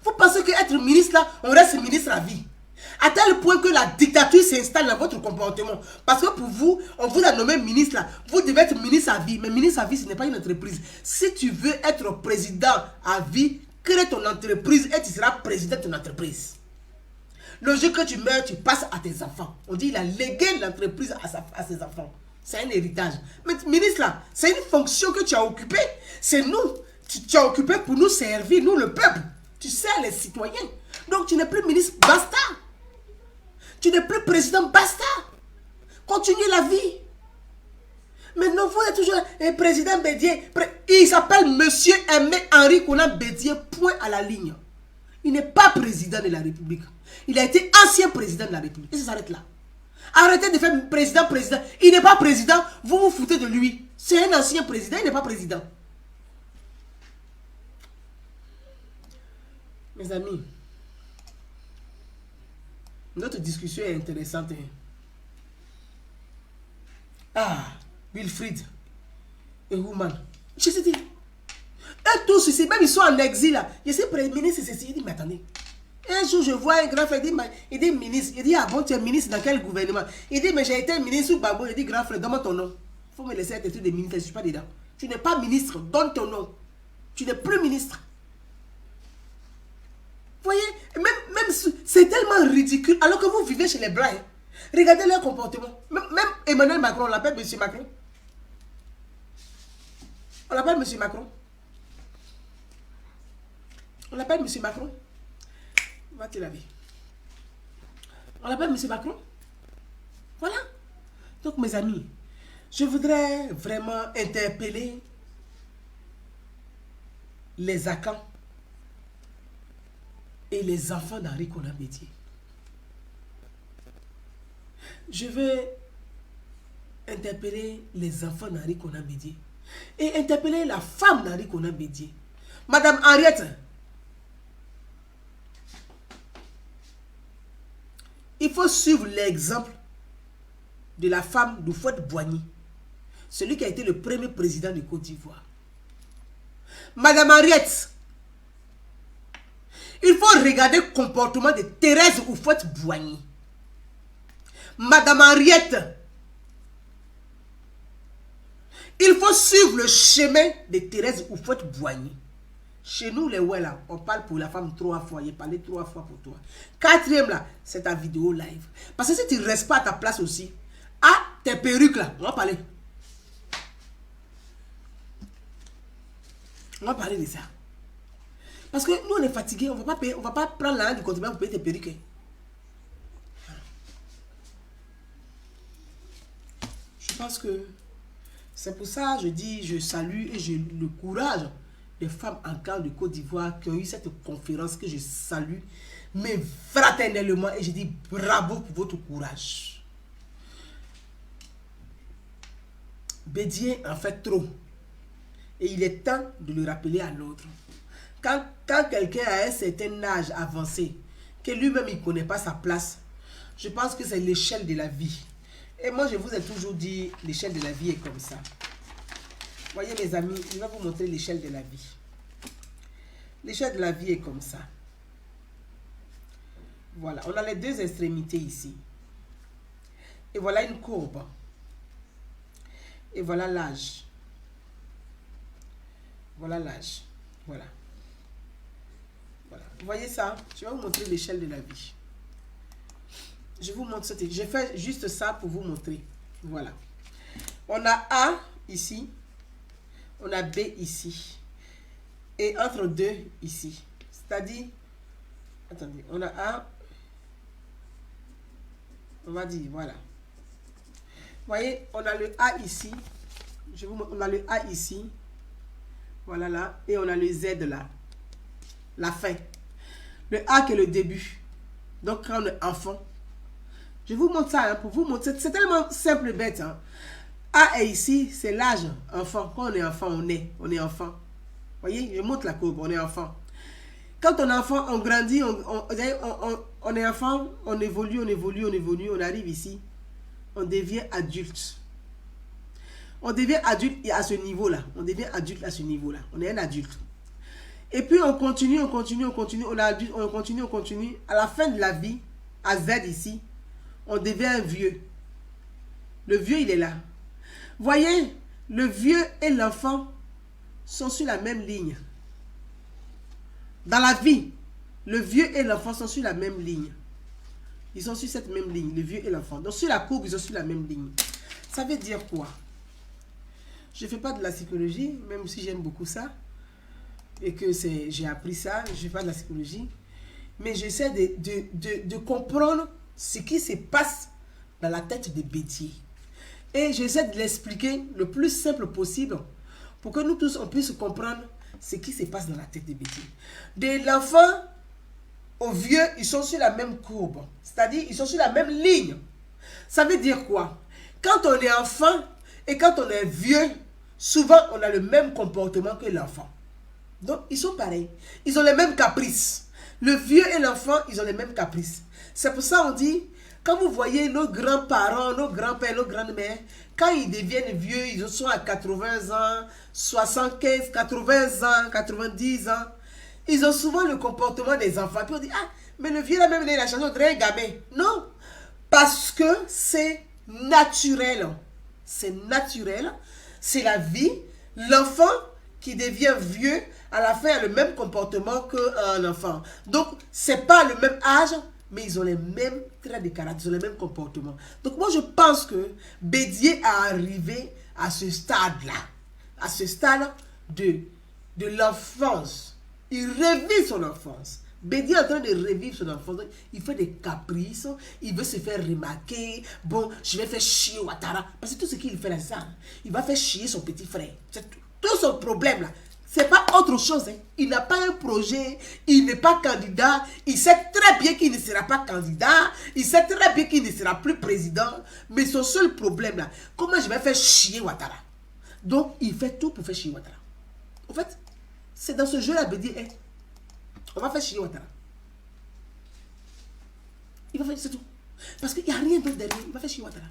Vous pensez qu'être ministre, là, on reste ministre à vie. À tel point que la dictature s'installe dans votre comportement. Parce que pour vous, on vous a nommé ministre là. Vous devez être ministre à vie. Mais ministre à vie, ce n'est pas une entreprise. Si tu veux être président à vie, crée ton entreprise et tu seras président de ton entreprise. Le jour que tu meurs, tu passes à tes enfants. On dit il a légué l'entreprise à ses enfants. C'est un héritage. Mais ministre là, c'est une fonction que tu as occupée. C'est nous. Tu as occupé pour nous servir, nous le peuple. Tu sers les citoyens. Donc tu n'es plus ministre, basta. Tu n'es plus président, basta. Continuez la vie. Maintenant, vous êtes toujours un président Bédié. Il s'appelle monsieur Aimé Henri Konan Bédié, point à la ligne. Il n'est pas président de la République. Il a été ancien président de la République. Et ça s'arrête là. Arrêtez de faire président. Il n'est pas président, vous vous foutez de lui. C'est un ancien président, il n'est pas président. Mes amis, notre discussion est intéressante. Ah, Wilfried et Human. Je sais dire. Et tous ceci, même ils sont en exil là. Je sais, ministre, c'est ceci. Il dit, mais attendez. Un jour, je vois un grand frère, il dit ministre. Il dit, ah bon, tu es ministre dans quel gouvernement? Il dit, mais j'ai été ministre sous Gbagbo. Il dit, grand frère, donne-moi ton nom. Il faut me laisser être des ministres, je ne suis pas dedans. Tu n'es pas ministre, donne ton nom. Tu n'es plus ministre. Vous voyez, même c'est tellement ridicule, alors que vous vivez chez les Blancs. Hein. Regardez leur comportement. Même Emmanuel Macron, on l'appelle monsieur Macron. On l'appelle monsieur Macron. On l'appelle monsieur Macron. Va-t-il la vie? On l'appelle monsieur Macron. Voilà. Donc mes amis, je voudrais vraiment interpeller les Akans et les enfants d'Henri Konan Bédié. Je veux interpeller les enfants d'Henri Konan Bédié et interpeller la femme d'Henri Konan Bédié, Madame Henriette. Il faut suivre l'exemple de la femme d'Houphouët-Boigny, celui qui a été le premier président de Côte d'Ivoire. Madame Henriette, il faut regarder le comportement de Thérèse Houphouët-Boigny. Madame Henriette, il faut suivre le chemin de Thérèse Houphouët-Boigny. Chez nous, les ouais là, on parle pour la femme 3 fois. J'ai parlé 3 fois pour toi. 4e là, c'est ta vidéo live. Parce que si tu ne restes pas à ta place aussi, ah, tes perruques là, on va parler. On va parler de ça. Parce que nous, on est fatigués, on ne va pas prendre l'argent du contribuable pour payer tes perruques. Je pense que c'est pour ça que je dis, je salue et j'ai le courage des femmes en camp de Côte d'Ivoire qui ont eu cette conférence que je salue, mais fraternellement, et je dis bravo pour votre courage. Bédier en fait trop. Et il est temps de le rappeler à l'autre. Quand quelqu'un a un certain âge avancé, que lui-même il ne connaît pas sa place, je pense que c'est l'échelle de la vie. Et moi, je vous ai toujours dit, l'échelle de la vie est comme ça. Voyez mes amis, je vais vous montrer l'échelle de la vie. L'échelle de la vie est comme ça. Voilà, on a les deux extrémités ici. Et voilà une courbe. Et voilà l'âge. Voilà l'âge. Voilà. Voilà. Vous voyez ça? Je vais vous montrer l'échelle de la vie. Je vous montre cette. Je fais juste ça pour vous montrer. Voilà. On a A ici. On a B ici. Et entre deux ici. C'est-à-dire, attendez, on a A. On va dire, voilà. Vous voyez, on a le A ici. Je vous montre, on a le A ici. Voilà là. Et on a le Z là. La fin. Le A qui est le début. Donc, quand on est enfant. Je vous montre ça hein, pour vous montrer. C'est tellement simple et bête. Hein. A est ici, c'est l'âge enfant. Quand on est enfant, on est enfant. Vous voyez, je montre la courbe, on est enfant. Quand on est enfant, on grandit, on est enfant, on évolue, on arrive ici. On devient adulte. On devient adulte à ce niveau-là. On devient adulte à ce niveau-là. On est un adulte. Et puis on continue, on continue. À la fin de la vie, à Z ici, on devient un vieux. Le vieux, il est là. Voyez, le vieux et l'enfant sont sur la même ligne. Dans la vie, le vieux et l'enfant sont sur la même ligne. Ils sont sur cette même ligne, le vieux et l'enfant. Donc sur la courbe, ils sont sur la même ligne. Ça veut dire quoi? Je ne fais pas de la psychologie, même si j'aime beaucoup ça. Et que j'ai appris ça, je ne fais pas de la psychologie. Mais j'essaie de comprendre ce qui se passe dans la tête de Bédier. Et j'essaie de l'expliquer le plus simple possible pour que nous tous, on puisse comprendre ce qui se passe dans la tête de Bédier. De l'enfant au vieux, ils sont sur la même courbe. C'est-à-dire, ils sont sur la même ligne. Ça veut dire quoi? Quand on est enfant et quand on est vieux, souvent, on a le même comportement que l'enfant. Donc, ils sont pareils. Ils ont les mêmes caprices. Le vieux et l'enfant, ils ont les mêmes caprices. C'est pour ça qu'on dit, quand vous voyez nos grands-parents, nos grands-pères, nos grandes-mères, quand ils deviennent vieux, ils sont à 80 ans, 75, 80 ans, 90 ans, ils ont souvent le comportement des enfants. Puis on dit, ah, mais le vieux là même, il a changé, on dirait un gamin. Non, parce que c'est naturel. C'est naturel, c'est la vie. L'enfant qui devient vieux, à la fin, a le même comportement qu'un enfant. Donc, c'est pas le même âge, mais ils ont les mêmes traits de caractère, ils ont les mêmes comportements. Donc, moi, je pense que Bédier a arrivé à ce stade-là, à ce stade de l'enfance. Il revit son enfance. Bédier est en train de revivre son enfance. Il fait des caprices, il veut se faire remarquer. Bon, je vais faire chier Ouattara. Parce que tout ce qu'il fait là, c'est ça. Il va faire chier son petit frère. C'est tout son problème là. C'est pas autre chose. Hein. Il n'a pas un projet, il n'est pas candidat. Il sait très bien qu'il ne sera pas candidat. Il sait très bien qu'il ne sera plus président. Mais son seul problème là, comment je vais faire chier Ouattara? Donc, il fait tout pour faire chier Ouattara. En fait, c'est dans ce jeu-là, Bédier, hey, on va faire chier Ouattara. Il va faire, c'est tout. Parce qu'il n'y a rien d'autre derrière. Il va faire chier Ouattara.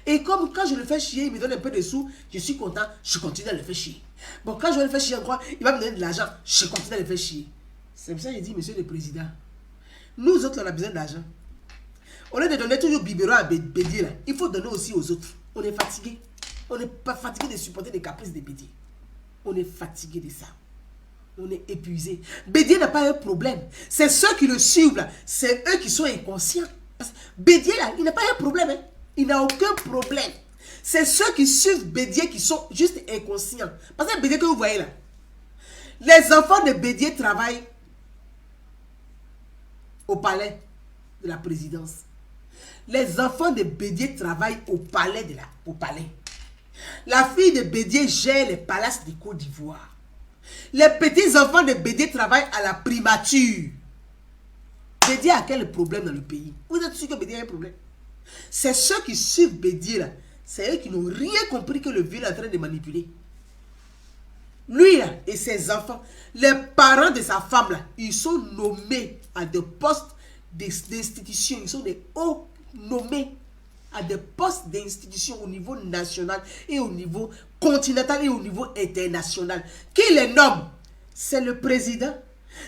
Et comme quand je le fais chier, il me donne un peu de sous, je suis content, je continue à le faire chier. Bon, quand je vais le faire chier encore, il va me donner de l'argent, je continue à le faire chier. C'est pour ça que je dis, monsieur le président, nous autres, on a besoin d'argent. Au lieu de donner toujours biberon à Bédier, là, il faut donner aussi aux autres. On est fatigué. On n'est pas fatigué de supporter les caprices de Bédier. On est fatigué de ça. On est épuisé. Bédier n'a pas un problème. C'est ceux qui le suivent, là. C'est eux qui sont inconscients. Parce que Bédier, là, il n'a pas un problème. Hein. Il n'a aucun problème. C'est ceux qui suivent Bédier qui sont juste inconscients. Parce que Bédier que vous voyez là, les enfants de Bédier travaillent au palais de la présidence. Les enfants de Bédier travaillent au palais au palais. La fille de Bédier gère les palaces de Côte d'Ivoire. Les petits-enfants de Bédié travaillent à la primature. Bédié a quel problème dans le pays? Vous êtes sûr que Bédié a un problème? C'est ceux qui suivent Bédié là. C'est eux qui n'ont rien compris que le vieux est en train de manipuler. Lui là et ses enfants, les parents de sa femme là, ils sont nommés à des postes d'institution. Ils sont des hauts nommés à des postes d'institution au niveau national et au niveau continental et au niveau international. Qui les nomme? C'est le président,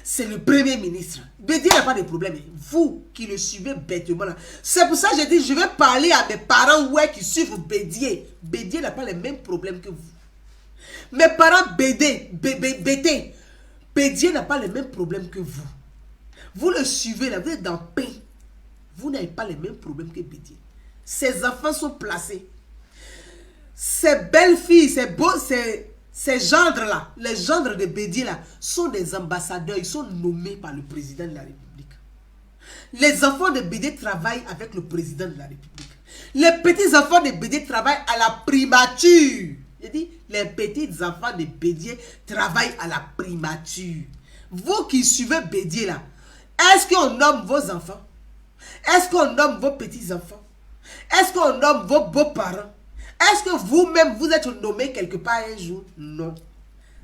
c'est le premier ministre. Bédié n'a pas de problème. Vous qui le suivez bêtement là. C'est pour ça que j'ai dit, je vais parler à mes parents qui suivent Bédié. Bédié n'a pas les mêmes problèmes que vous. Mes parents Bédié n'a pas les mêmes problèmes que vous. Vous le suivez là, vous êtes dans paix. Vous n'avez pas les mêmes problèmes que Bédié. Ses enfants sont placés. Ces belles filles, ces gendres là, les gendres de Bédié là, sont des ambassadeurs. Ils sont nommés par le président de la République. Les enfants de Bédié travaillent avec le président de la République. Les petits enfants de Bédié travaillent à la primature. J'ai dit, les petits enfants de Bédié travaillent à la primature. Vous qui suivez Bédié là, est-ce qu'on nomme vos enfants? Est-ce qu'on nomme vos petits-enfants? Est-ce qu'on nomme vos beaux-parents? Est-ce que vous-même vous êtes nommé quelque part un jour? Non.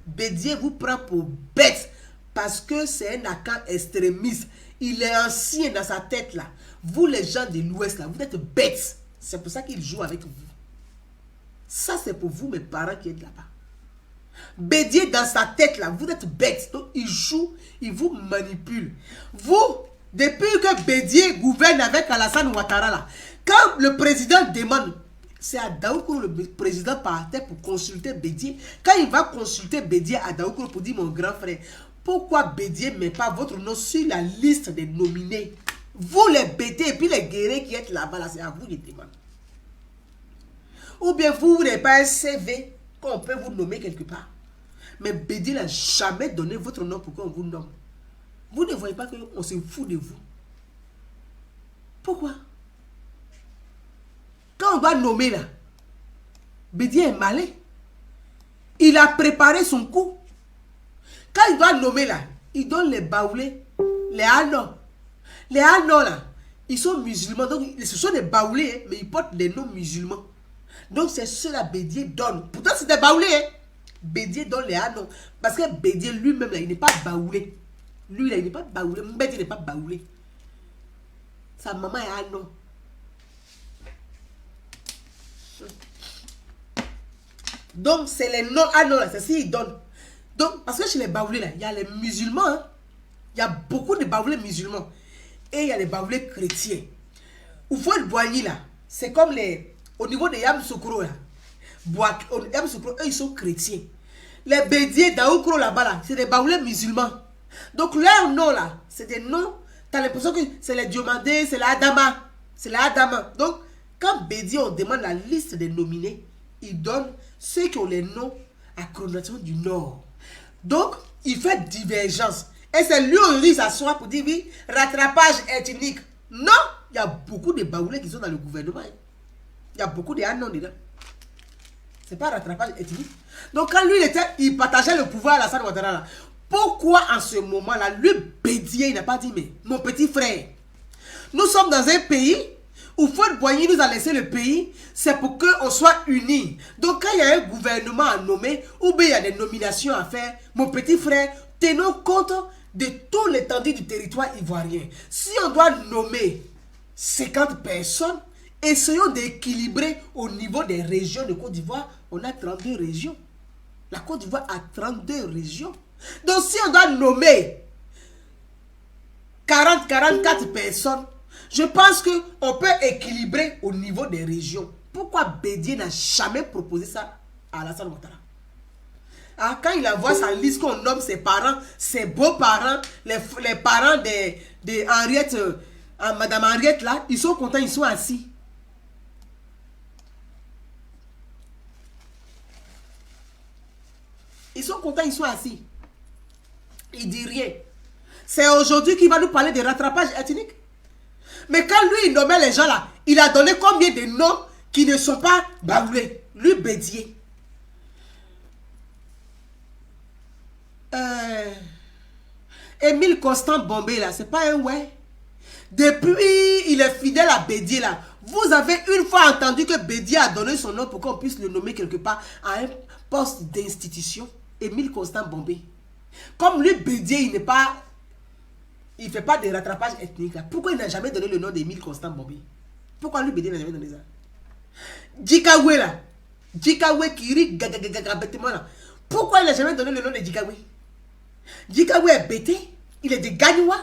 Bédié vous prend pour bête parce que c'est un Akan extrémiste. Il est ancien dans sa tête là. Vous les gens de l'Ouest là, vous êtes bêtes. C'est pour ça qu'il joue avec vous. Ça c'est pour vous mes parents qui êtes là-bas. Bédié dans sa tête là, vous êtes bêtes. Donc il joue, il vous manipule. Vous, depuis que Bédié gouverne avec Alassane Ouattara là, quand le président demande, c'est à Daoukourou le président partait pour consulter Bédié. Quand il va consulter Bédié à Daoukourou pour dire mon grand frère, pourquoi Bédié ne met pas votre nom sur la liste des nominés? Vous les Bédié et puis les guerriers qui êtes là-bas, là, c'est à vous qui demande. Ou bien vous n'avez pas un CV qu'on peut vous nommer quelque part. Mais Bédié n'a jamais donné votre nom pour qu'on vous nomme. Vous ne voyez pas qu'on se fout de vous. Pourquoi? Quand on doit nommer là, Bédié est malin. Il a préparé son coup. Quand il doit nommer là, il donne les baoulés, les anons. Les anons là, ils sont musulmans. Donc ce sont des baoulés, hein, mais ils portent des noms musulmans. Donc c'est cela Bédié donne. Pourtant c'est des baoulés. Hein. Bédié donne les anons. Parce que Bédié lui-même là, il n'est pas baoulé. Lui là, il n'est pas baoulé. Bédié n'est pas baoulé. Sa maman est anon. Donc c'est les noms anon là, c'est ce qu'il donne. Donc parce que chez les baoulés là, il y a les musulmans. Hein. Il y a beaucoup de baoulés musulmans. Et il y a les baoulés chrétiens. Au fond de Boigny là, c'est comme les... Au niveau de Yamoussoukro là. Yamoussoukro, eux ils sont chrétiens. Les Bédié Daoukro là-bas là, c'est des baoulés musulmans. Donc leurs noms là, c'est des noms, tu as l'impression que c'est les Diomandé, c'est l'Adama. C'est l'Adama. Donc quand Bédié on demande la liste des nominés, il donne ceux qui ont les noms à connotation du Nord. Donc il fait divergence. Et c'est lui aujourd'hui qui s'assoit pour dire oui, rattrapage ethnique. Non, il y a beaucoup de baoulés qui sont dans le gouvernement. Hein. Il y a beaucoup de Hanon dedans. C'est pas rattrapage ethnique. Donc quand lui il partageait le pouvoir à Alassane Ouattara là, pourquoi en ce moment-là, lui Bédié, il n'a pas dit mais mon petit frère, nous sommes dans un pays où Fouad Boigny nous a laissé le pays, c'est pour qu'on soit unis. Donc quand il y a un gouvernement à nommer, ou bien il y a des nominations à faire, mon petit frère, tenons compte de tout l'étendue du territoire ivoirien. Si on doit nommer 50 personnes, essayons d'équilibrer au niveau des régions de Côte d'Ivoire. On a 32 régions. La Côte d'Ivoire a 32 régions. Donc si on doit nommer 40-44 personnes, je pense qu'on peut équilibrer au niveau des régions. Pourquoi Bédié n'a jamais proposé ça à Alassane Ouattara? Ah, quand il envoie sa liste qu'on nomme ses parents, ses beaux-parents, les parents de Henriette, Madame Henriette là, ils sont contents, ils sont assis. Ils sont contents, ils sont assis. Il dit rien. C'est aujourd'hui qu'il va nous parler de rattrapage ethnique. Mais quand lui, il nommait les gens là, il a donné combien de noms qui ne sont pas baoulés? Lui, Bédié. Émile Constant Bombé, là, c'est pas un ouais. Depuis, il est fidèle à Bédié, là. Vous avez une fois entendu que Bédié a donné son nom pour qu'on puisse le nommer quelque part à un poste d'institution. Émile Constant Bombé. Comme lui, Bédié, il n'est pas... Il ne fait pas de rattrapage ethnique, là. Pourquoi il n'a jamais donné le nom d'Émile Constant Bombé? Pourquoi lui, Bédié, n'a jamais donné ça? Djikawe, là. Djikawe qui rit bêtement, là. Pourquoi il n'a jamais donné le nom de Djikawe? Djikawe est bêté. Il est de Gagnoua.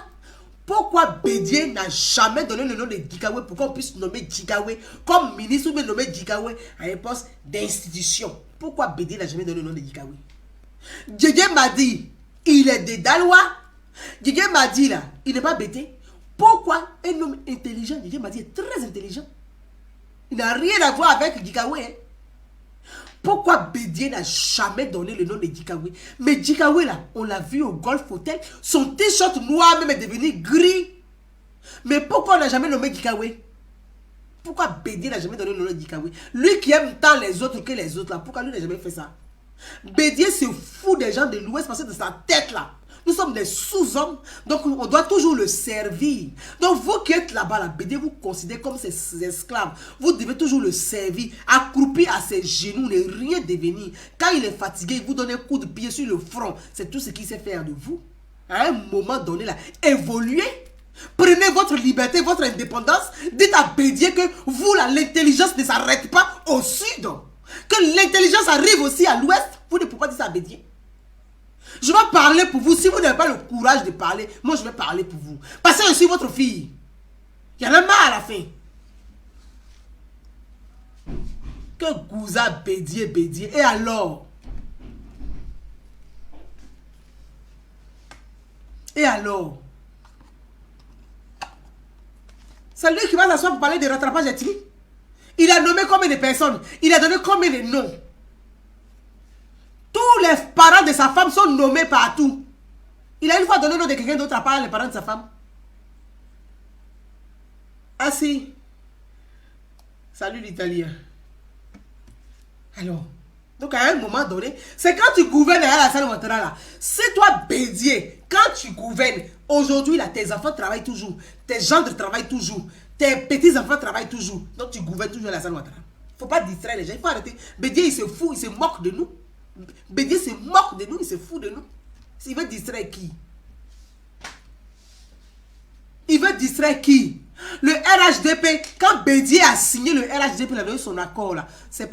Pourquoi Bédié n'a jamais donné le nom de Djikawe pour qu'on puisse nommer Djikawe comme ministre ou bien nommer Djikawe à un poste d'institution? Pourquoi Bédié n'a jamais donné le nom de Djikawe? Djedje Madi, il est de Dalois. Djedje Madi là, il n'est pas bêté. Pourquoi un homme intelligent, Djedje Madi est très intelligent. Il n'a rien à voir avec Djikawe. Hein? Pourquoi Bédié n'a jamais donné le nom de Djikawe? Mais Djikawe là, on l'a vu au Golf Hotel, son t-shirt noir même est devenu gris. Mais pourquoi on n'a jamais nommé Djikawe? Pourquoi Bédié n'a jamais donné le nom de Djikawe? Lui qui aime tant les autres que les autres là, pourquoi lui n'a jamais fait ça? Bédié se fout des gens de l'Ouest parce que de sa tête là. Nous sommes des sous-hommes, donc on doit toujours le servir. Donc vous qui êtes là-bas, là, Bédié vous considérez comme ses esclaves. Vous devez toujours le servir, accroupi à ses genoux, ne rien devenir. Quand il est fatigué, il vous donne un coup de pied sur le front. C'est tout ce qu'il sait faire de vous. À un moment donné, là, évoluez. Prenez votre liberté, votre indépendance. Dites à Bédié que vous, là, l'intelligence ne s'arrête pas au sud. Que l'intelligence arrive aussi à l'ouest. Vous ne pouvez pas dire ça à Bédié. Je vais parler pour vous. Si vous n'avez pas le courage de parler, moi je vais parler pour vous. Parce que je suis votre fille. Il y en a marre à la fin. Que Gouza Bédié, Bédié. Et alors? Et alors? C'est lui qui va s'asseoir pour parler de rattrapage ethnique. Il a nommé combien de personnes? Il a donné combien de noms? Tous les parents de sa femme sont nommés partout. Il a une fois donné le nom de quelqu'un d'autre à part les parents de sa femme. Ah si. Salut l'Italien. Alors, donc à un moment donné, c'est quand tu gouvernes à la salle Ouattara là. C'est toi Bédié. Quand tu gouvernes, aujourd'hui là, tes enfants travaillent toujours. Tes gendres travaillent toujours. Tes petits-enfants travaillent toujours. Donc tu gouvernes toujours à la salle Ouattara. Il ne faut pas distraire les gens. Il faut arrêter. Bédié, il se fout, il se moque de nous. Bédié se moque de nous, il se fout de nous. Il veut distraire qui? Il veut distraire qui? Le RHDP, quand Bédié a signé le RHDP, il a donné son accord là. C'est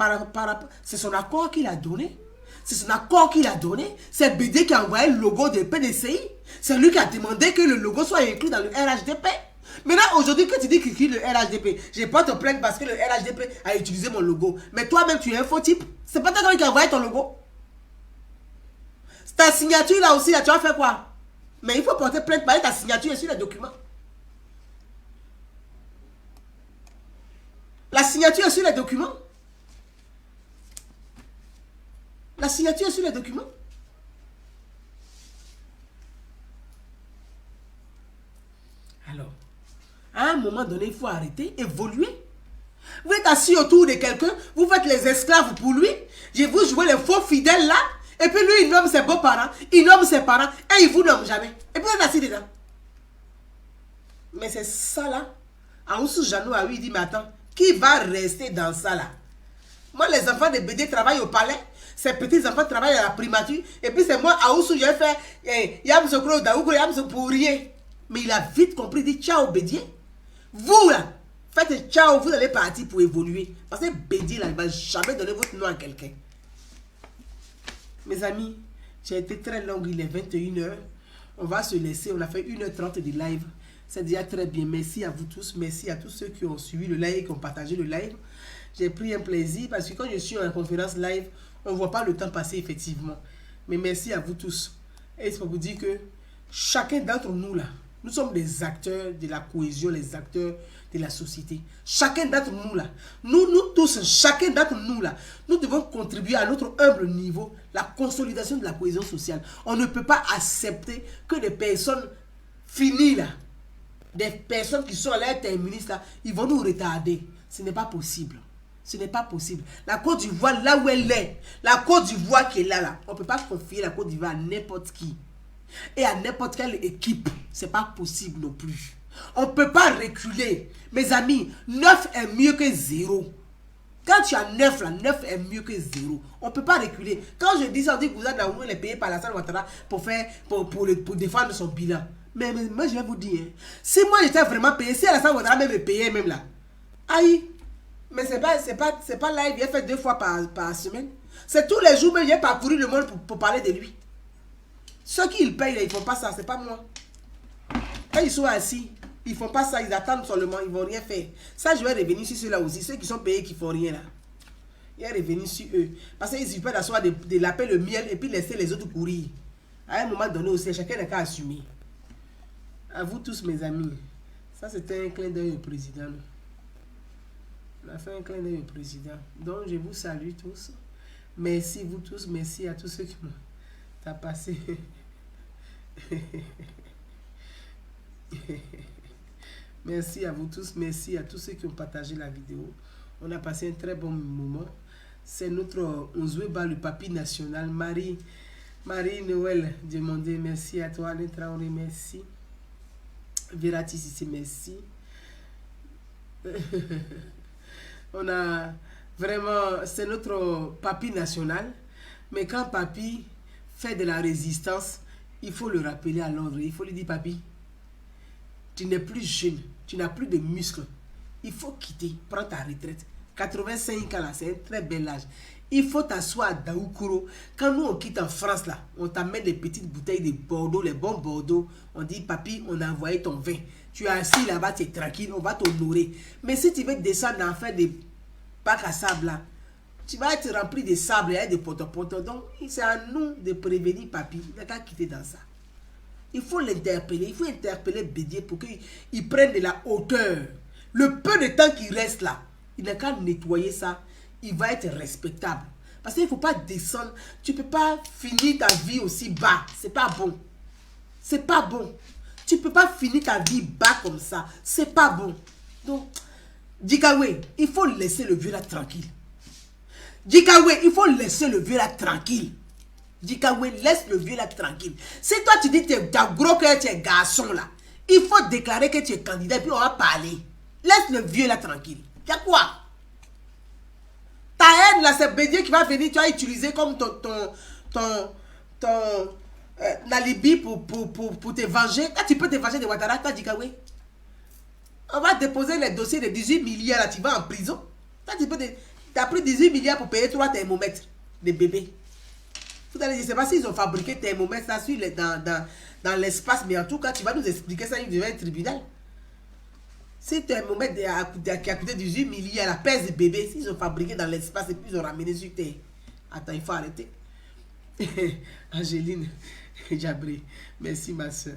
son accord qu'il a donné. C'est son accord qu'il a donné. C'est Bédié qui a envoyé le logo de PDCI. C'est lui qui a demandé que le logo soit inclus dans le RHDP. Maintenant, aujourd'hui, que tu dis qu'il le RHDP, je vais pas te plaindre parce que le RHDP a utilisé mon logo. Mais toi-même, tu es un faux type. C'est pas toi qui a envoyé ton logo. Ta signature là aussi, là, tu vas faire quoi? Mais il faut porter plainte parce que ta signature est sur les documents. La signature est sur les documents. La signature est sur les documents. Alors, à un moment donné, il faut arrêter, évoluer. Vous êtes assis autour de quelqu'un, vous faites les esclaves pour lui. Je vous jouez les faux fidèles là. Et puis lui, il nomme ses beaux-parents, il nomme ses parents, et il vous nomme jamais. Et puis vous êtes assis dedans. Mais c'est ça là. Aoussou Janou a lui dit, mais attends, qui va rester dans ça là? Moi, les enfants de Bédié travaillent au palais. Ses petits-enfants travaillent à la primature. Et puis c'est moi, Aoussou, je vais faire Yam Sokro, Daougou, Yam Sokro pour rien. Mais il a vite compris, il dit, ciao Bédié. Vous là, faites ciao, vous allez partir pour évoluer. Parce que Bédié là, il ne va jamais donner votre nom à quelqu'un. Mes amis, j'ai été très longue, il est 21h. On va se laisser, on a fait 1h30 de live. C'est déjà très bien. Merci à vous tous. Merci à tous ceux qui ont suivi le live, qui ont partagé le live. J'ai pris un plaisir parce que quand je suis en conférence live, on ne voit pas le temps passer effectivement. Mais merci à vous tous. Et c'est pour vous dire que chacun d'entre nous là, nous sommes des acteurs de la cohésion, les acteurs de la société. Chacun d'entre nous là, nous tous, chacun d'entre nous là, nous devons contribuer à notre humble niveau, la consolidation de la cohésion sociale. On ne peut pas accepter que des personnes finies là, des personnes qui sont à l'air terministes là, ils vont nous retarder. Ce n'est pas possible. Ce n'est pas possible. La Côte d'Ivoire, là où elle est, la Côte d'Ivoire qui est là, on ne peut pas confier la Côte d'Ivoire à n'importe qui. Et à n'importe quelle équipe. Ce n'est pas possible non plus. On ne peut pas reculer. Mes amis, 9 est mieux que 0. Quand tu as 9, là, 9 est mieux que 0. On ne peut pas reculer. Quand je dis ça, on dit que vous êtes dans le payé par Alassane Ouattara pour défendre son bilan. Mais moi, je vais vous dire, hein, si moi j'étais vraiment payé, si Alassane Ouattara même me payait même là, aïe, mais c'est pas là, il vient faire 2 fois par semaine. C'est tous les jours, mais il vient parcourir le monde pour parler de lui. Ceux qui le payent, là, ils ne font pas ça, c'est pas moi. Quand ils sont assis, ils ne font pas ça, ils attendent seulement, ils ne vont rien faire. Ça, je vais revenir sur ceux-là aussi, ceux qui sont payés qui ne font rien là. Il va revenir sur eux. Parce qu'ils suffit d'asseoir de laper le miel et puis laisser les autres courir. À un moment donné aussi, chacun n'a qu'à assumer. À vous tous, mes amis. Ça, c'était un clin d'œil au président. On a fait un clin d'œil au président. Donc, je vous salue tous. Merci vous tous. Merci à tous ceux qui m'ont passé. Merci à vous tous. Merci à tous ceux qui ont partagé la vidéo. On a passé un très bon moment. C'est notre Onzoueba, le papy national. Marie Noël demandé. Merci à toi. Alain Traoré, merci. Veratis ici, merci. On a vraiment, c'est notre papy national. Mais quand papy fait de la résistance, il faut le rappeler à l'ordre. Il faut lui dire, papy, tu n'es plus jeune, tu n'as plus de muscles. Il faut quitter, prendre ta retraite. 85 ans là, c'est un très bel âge. Il faut t'asseoir à Daoukoro. Quand nous on quitte en France là, on t'amène les petites bouteilles de Bordeaux, les bons Bordeaux. On dit, papy, on a envoyé ton vin. Tu es assis là-bas, tu es tranquille, on va t'honorer. Mais si tu veux descendre en faire des bacs à sable là, tu vas être rempli de sable et de poteaux. Donc, c'est à nous de prévenir papy. Il n'a qu'à quitter dans ça. Il faut l'interpeller. Il faut interpeller Bédier pour qu'il prenne de la hauteur. Le peu de temps qu'il reste là, il n'a qu'à nettoyer ça. Il va être respectable. Parce qu'il ne faut pas descendre. Tu ne peux pas finir ta vie aussi bas. C'est pas bon. C'est pas bon. Tu ne peux pas finir ta vie bas comme ça. C'est pas bon. Donc, Dikawe, il faut laisser le vieux là tranquille. Dikawe, il faut laisser le vieux là tranquille. Dikawe, laisse le vieux là tranquille. Si toi tu dis que tu as gros cœur, tu es garçon là, il faut déclarer que tu es candidat et puis on va parler. Laisse le vieux là tranquille. Il y a quoi? Ta haine là, c'est Bédier qui va venir, tu vas utiliser comme ton alibi pour te venger. Là, tu peux te venger de Ouattara, toi Dikawe. On va déposer les dossiers de 18 milliards là, tu vas en prison. Là, tu as pris 18 milliards pour payer 3 thermomètres de bébés. Vous allez dire, je ne sais pas s'ils ont fabriqué thermomètres là sur dans l'espace, mais en tout cas, tu vas nous expliquer ça devant un tribunal. Si thermomètre qui a coûté 18 milliards, la pèse de bébé, s'ils ont fabriqué dans l'espace et puis ils ont ramené sur terre. Attends, il faut arrêter. Angéline Jabré, merci ma soeur.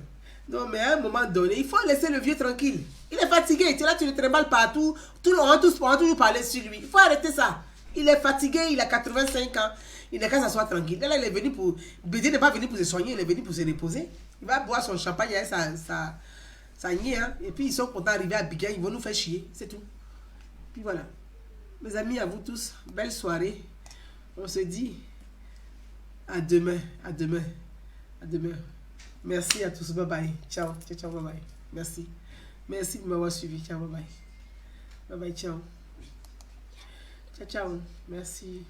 Non, mais à un moment donné, il faut laisser le vieux tranquille. Il est fatigué, tu es là, tu le tréballes partout. On va toujours parler sur lui. Il faut arrêter ça. Il est fatigué, il a 85 ans. Il n'a qu'à s'asseoir tranquille. Là, il est venu pour... Bédier n'est pas venu pour se soigner, il est venu pour se reposer. Il va boire son champagne avec sa niée. Hein? Et puis, ils sont contents d'arriver à Bigay. Ils vont nous faire chier. C'est tout. Puis voilà. Mes amis, à vous tous, belle soirée. On se dit à demain. À demain. À demain. Merci à tous. Bye bye. Ciao. Ciao, ciao. Bye bye. Merci. Merci de m'avoir suivi. Ciao. Bye bye. Bye bye. Ciao. Ciao, ciao. Merci.